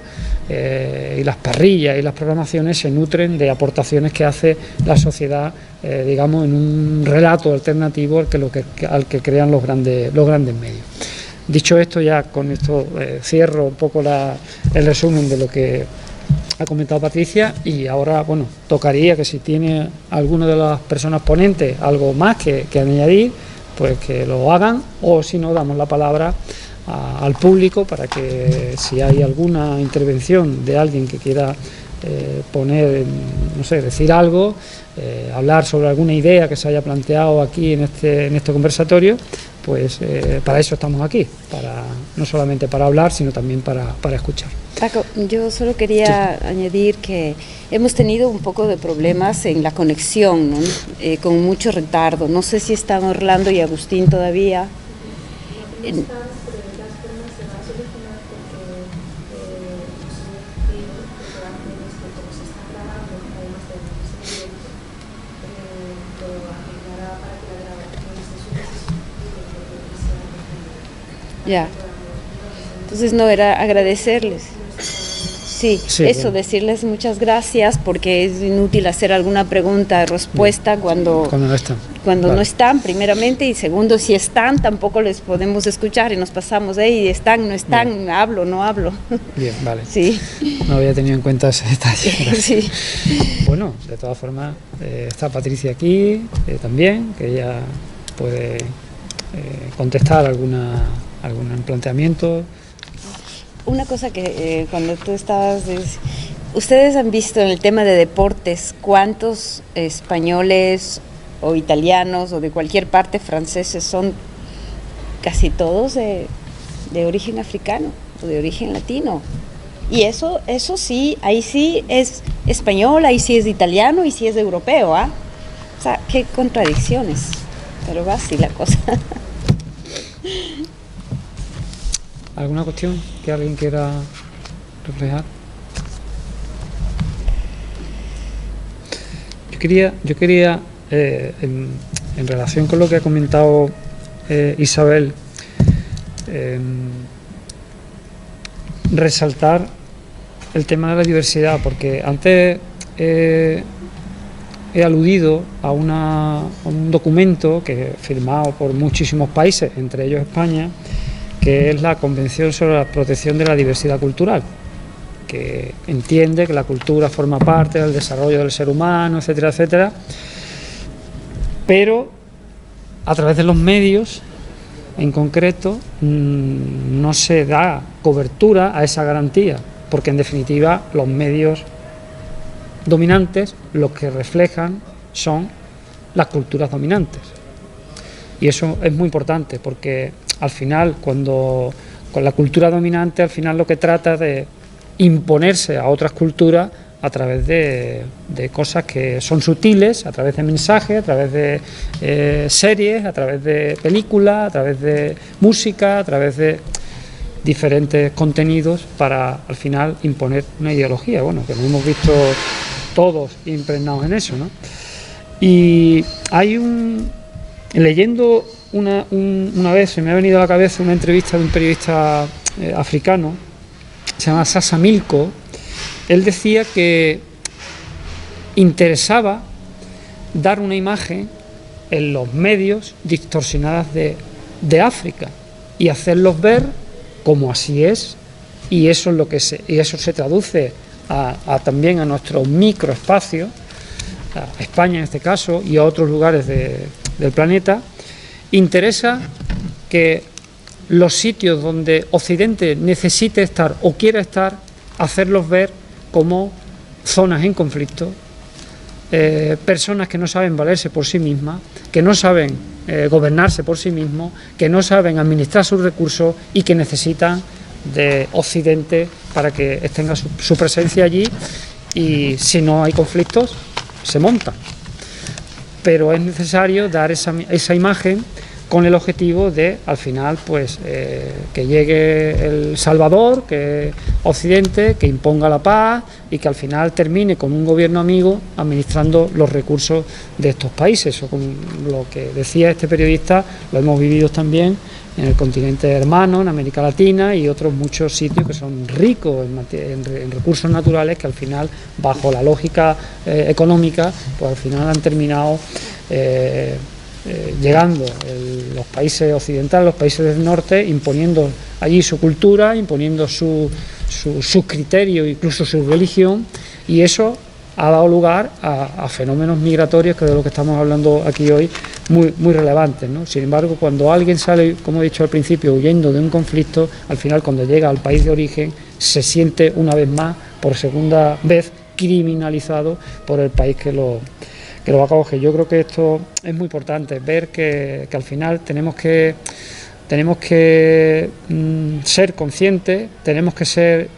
y las parrillas y las programaciones se nutren de aportaciones que hace la sociedad, digamos, en un relato alternativo al que crean los grandes medios. Dicho esto, ya con esto cierro un poco el resumen de lo que ha comentado Patricia, y ahora, bueno, tocaría que si tiene alguna de las personas ponentes algo más que añadir, pues que lo hagan, o si no, damos la palabra al público para que, si hay alguna intervención de alguien que quiera no sé, decir algo, hablar sobre alguna idea que se haya planteado aquí en este conversatorio, pues para eso estamos aquí, no solamente para hablar, sino también para escuchar. Paco, yo solo quería añadir que hemos tenido un poco de problemas en la conexión, ¿no? Con mucho retardo. No sé si están Orlando y Agustín todavía. Ya. Entonces no era agradecerles. Sí, eso, bueno, decirles muchas gracias, porque es inútil hacer alguna pregunta, respuesta cuando no están, primeramente, y segundo, si están, tampoco les podemos escuchar y nos pasamos, están, no están, bien, hablo, no hablo. Bien, vale. Sí. No había tenido en cuenta ese detalle. Sí. Bueno, de todas formas, está Patricia aquí también, que ella puede contestar algún planteamiento. Una cosa que cuando tú estabas, ustedes han visto en el tema de deportes cuántos españoles o italianos o de cualquier parte, franceses, son casi todos de origen africano o de origen latino. Y eso sí, ahí sí es español, ahí sí es italiano y sí es europeo, ¿ah? O sea, qué contradicciones, pero va así la cosa. ¿Alguna cuestión que alguien quiera reflejar? Yo quería en relación con lo que ha comentado Isabel, resaltar el tema de la diversidad, porque antes he aludido a un documento que firmado por muchísimos países, entre ellos España, que es la Convención sobre la Protección de la Diversidad Cultural, que entiende que la cultura forma parte del desarrollo del ser humano, etcétera, etcétera, pero a través de los medios en concreto no se da cobertura a esa garantía, porque en definitiva los medios dominantes lo que reflejan son las culturas dominantes, y eso es muy importante, porque al final con la cultura dominante al final lo que trata de imponerse a otras culturas a través de cosas que son sutiles, a través de mensajes, a través de series, a través de películas, a través de música, a través de diferentes contenidos para al final imponer una ideología, bueno, que nos hemos visto todos impregnados en eso, ¿no? Y hay leyendo una vez se me ha venido a la cabeza una entrevista de un periodista africano, se llama Sasa Milko. Él decía que interesaba dar una imagen en los medios distorsionadas de África y hacerlos ver como así es, y eso es lo que eso se traduce también a nuestro microespacio, a España en este caso y a otros lugares del planeta. Interesa que los sitios donde Occidente necesite estar o quiera estar, hacerlos ver como zonas en conflicto, personas que no saben valerse por sí mismas, que no saben gobernarse por sí mismos, que no saben administrar sus recursos y que necesitan de Occidente para que tenga su presencia allí, y si no hay conflictos se montan. Pero es necesario dar esa imagen con el objetivo de, al final, pues que llegue el Salvador, que Occidente, que imponga la paz y que al final termine con un gobierno amigo administrando los recursos de estos países. O como lo que decía este periodista, lo hemos vivido también en el continente hermano, en América Latina y otros muchos sitios que son ricos en recursos naturales, que al final, bajo la lógica económica, pues al final han terminado llegando los países occidentales, los países del norte, imponiendo allí su cultura, imponiendo sus criterios, incluso su religión, y eso ha dado lugar a fenómenos migratorios, que de lo que estamos hablando aquí hoy, muy relevantes, ¿no? Sin embargo, cuando alguien sale, como he dicho al principio, huyendo de un conflicto, al final, cuando llega al país de origen, se siente una vez más, por segunda vez, criminalizado por el país que lo acoge. Yo creo que esto es muy importante, ver que al final tenemos que ser conscientes, tenemos que ser,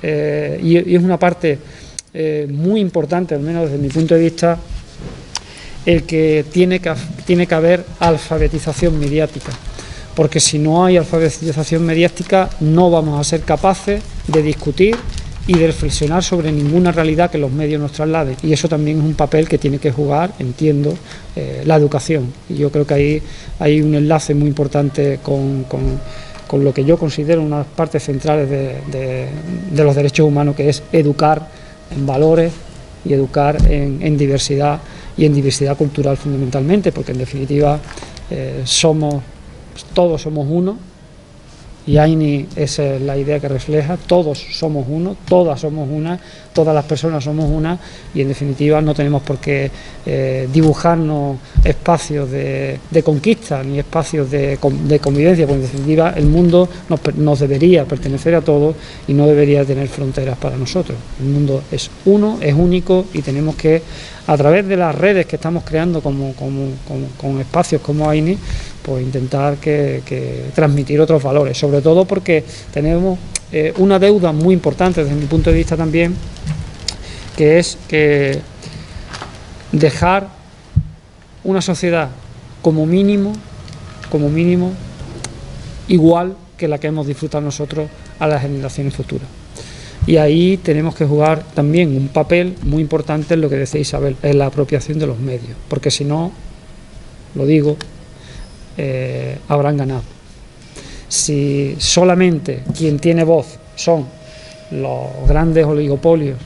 y es una parte muy importante, al menos desde mi punto de vista, el que tiene que haber alfabetización mediática, porque si no hay alfabetización mediática no vamos a ser capaces de discutir y de reflexionar sobre ninguna realidad que los medios nos trasladen, y eso también es un papel que tiene que jugar, entiendo, la educación, y yo creo que ahí hay un enlace muy importante con lo que yo considero una de las partes centrales de los derechos humanos, que es educar en valores y educar en diversidad, y en diversidad cultural fundamentalmente, porque en definitiva todos somos uno. Y Aini, esa es la idea que refleja, todos somos uno, todas somos una, todas las personas somos una, y en definitiva no tenemos por qué dibujarnos espacios de conquista ni espacios de convivencia, porque en definitiva el mundo nos debería pertenecer a todos y no debería tener fronteras para nosotros. El mundo es uno, es único, y tenemos que, a través de las redes que estamos creando con espacios como Aini, pues intentar que transmitir otros valores, sobre todo porque tenemos una deuda muy importante desde mi punto de vista también, que es que dejar una sociedad como mínimo igual que la que hemos disfrutado nosotros a las generaciones futuras. Y ahí tenemos que jugar también un papel muy importante en lo que decía Isabel, en la apropiación de los medios, porque si no, lo digo, habrán ganado. Si solamente quien tiene voz son los grandes oligopolios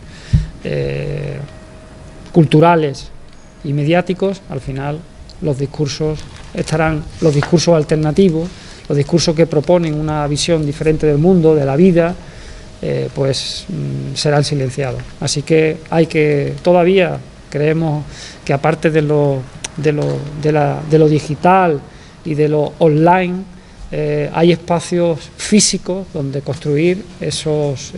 culturales y mediáticos, al final los discursos alternativos, los discursos que proponen una visión diferente del mundo, de la vida, serán silenciados. Así que todavía creemos que aparte de lo digital y de lo online, hay espacios físicos donde construir esos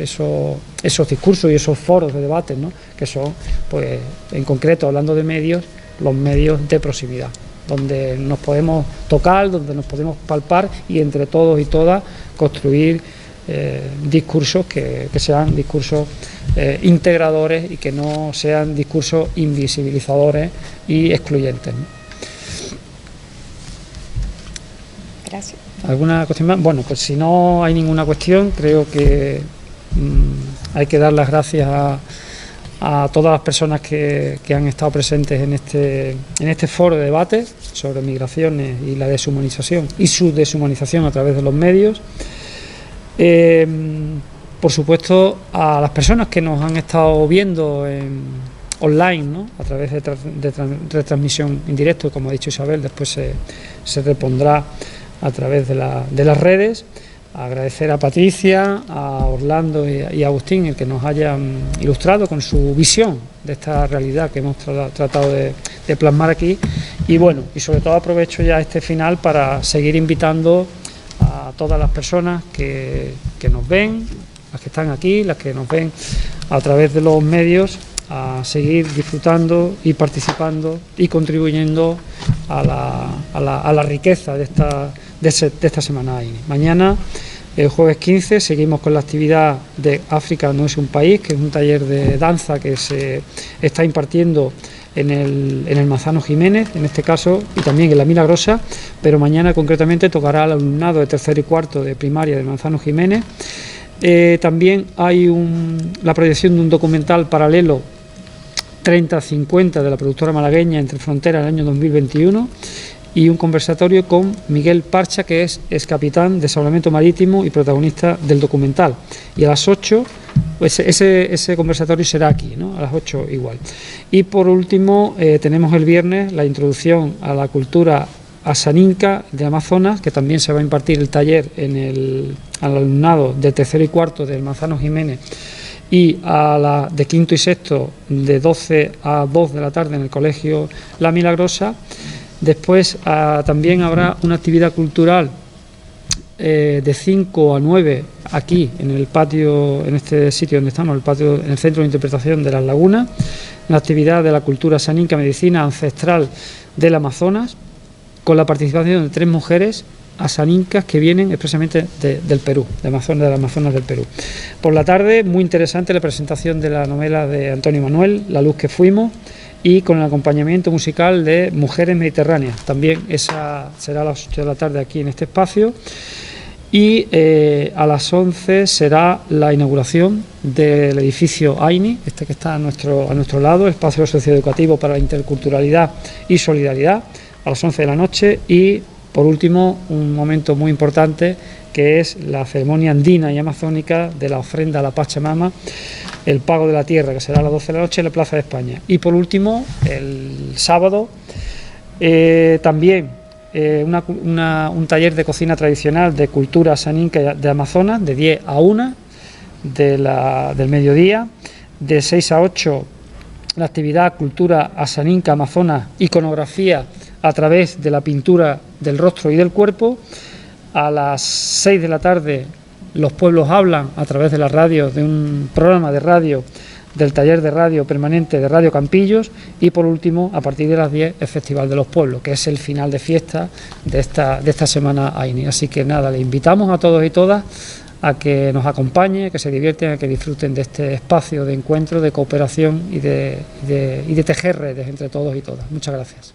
discursos y esos foros de debate, ¿no? Que son, pues, en concreto, hablando de medios, los medios de proximidad, donde nos podemos tocar, donde nos podemos palpar y entre todos y todas construir discursos que sean discursos integradores y que no sean discursos invisibilizadores y excluyentes, ¿no? Gracias. ¿Alguna cuestión más? Bueno, pues si no hay ninguna cuestión, creo que hay que dar las gracias a todas las personas que han estado presentes en este foro de debate sobre migraciones y la deshumanización y su deshumanización a través de los medios. Por supuesto, a las personas que nos han estado viendo online, ¿no? A través de retransmisión en directo, como ha dicho Isabel, después se repondrá a través de las redes. Agradecer a Patricia, a Orlando y a Agustín el que nos hayan ilustrado con su visión de esta realidad que hemos tratado de plasmar aquí. Y bueno, y sobre todo aprovecho ya este final para seguir invitando a todas las personas que nos ven, las que están aquí, las que nos ven a través de los medios, a seguir disfrutando y participando y contribuyendo a la riqueza de esta semana AINI. Mañana, el jueves 15, seguimos con la actividad de África no es un país, que es un taller de danza que se está impartiendo en el Manzano Jiménez, en este caso, y también en la Milagrosa, pero mañana concretamente tocará al alumnado de tercero y cuarto de primaria del Manzano Jiménez. También hay la proyección de un documental paralelo 30-50 de la productora malagueña Entre Fronteras en el año 2021 y un conversatorio con Miguel Parcha, que es capitán de salvamento marítimo y protagonista del documental. Y a las 8, pues ese conversatorio será aquí, ¿no? A las 8 igual. Y por último, tenemos el viernes la introducción a la cultura asaninca de Amazonas, que también se va a impartir el taller al alumnado de tercero y cuarto del Manzano Jiménez y de quinto y sexto de 12 a 2 de la tarde en el colegio La Milagrosa. Después también habrá una actividad cultural de 5 a 9 aquí en el patio, en este sitio donde estamos, en el Centro de Interpretación de las Lagunas, una actividad de la cultura saninca, medicina ancestral del Amazonas, con la participación de 3 mujeres asanincas que vienen expresamente del Perú, de las Amazonas del Perú. Por la tarde, muy interesante la presentación de la novela de Antonio Manuel, La luz que fuimos, y con el acompañamiento musical de Mujeres Mediterráneas. También esa será a las 8 de la tarde aquí en este espacio. Y a las 11 será la inauguración del edificio AINI, este que está a nuestro lado, Espacio Socioeducativo para la Interculturalidad y Solidaridad, a las 11 de la noche. Y por último, un momento muy importante, que es la ceremonia andina y amazónica de la ofrenda a la Pachamama, el pago de la tierra, que será a las 12 de la noche en la Plaza de España. Y por último, el sábado, también un taller de cocina tradicional de cultura saninca de Amazonas, de 10 a 1 del mediodía, de 6 a 8 la actividad Cultura Asaninca Amazonas, iconografía a través de la pintura del rostro y del cuerpo. A las 6 de la tarde Los Pueblos Hablan, a través de la radio, de un programa de radio del taller de radio permanente de Radio Campillos. Y por último, a partir de las 10, el Festival de los Pueblos, que es el final de fiesta de esta semana AINI. Así que nada, le invitamos a todos y todas a que nos acompañen, a que se divierten, a que disfruten de este espacio de encuentro, de cooperación y de tejer redes entre todos y todas. Muchas gracias.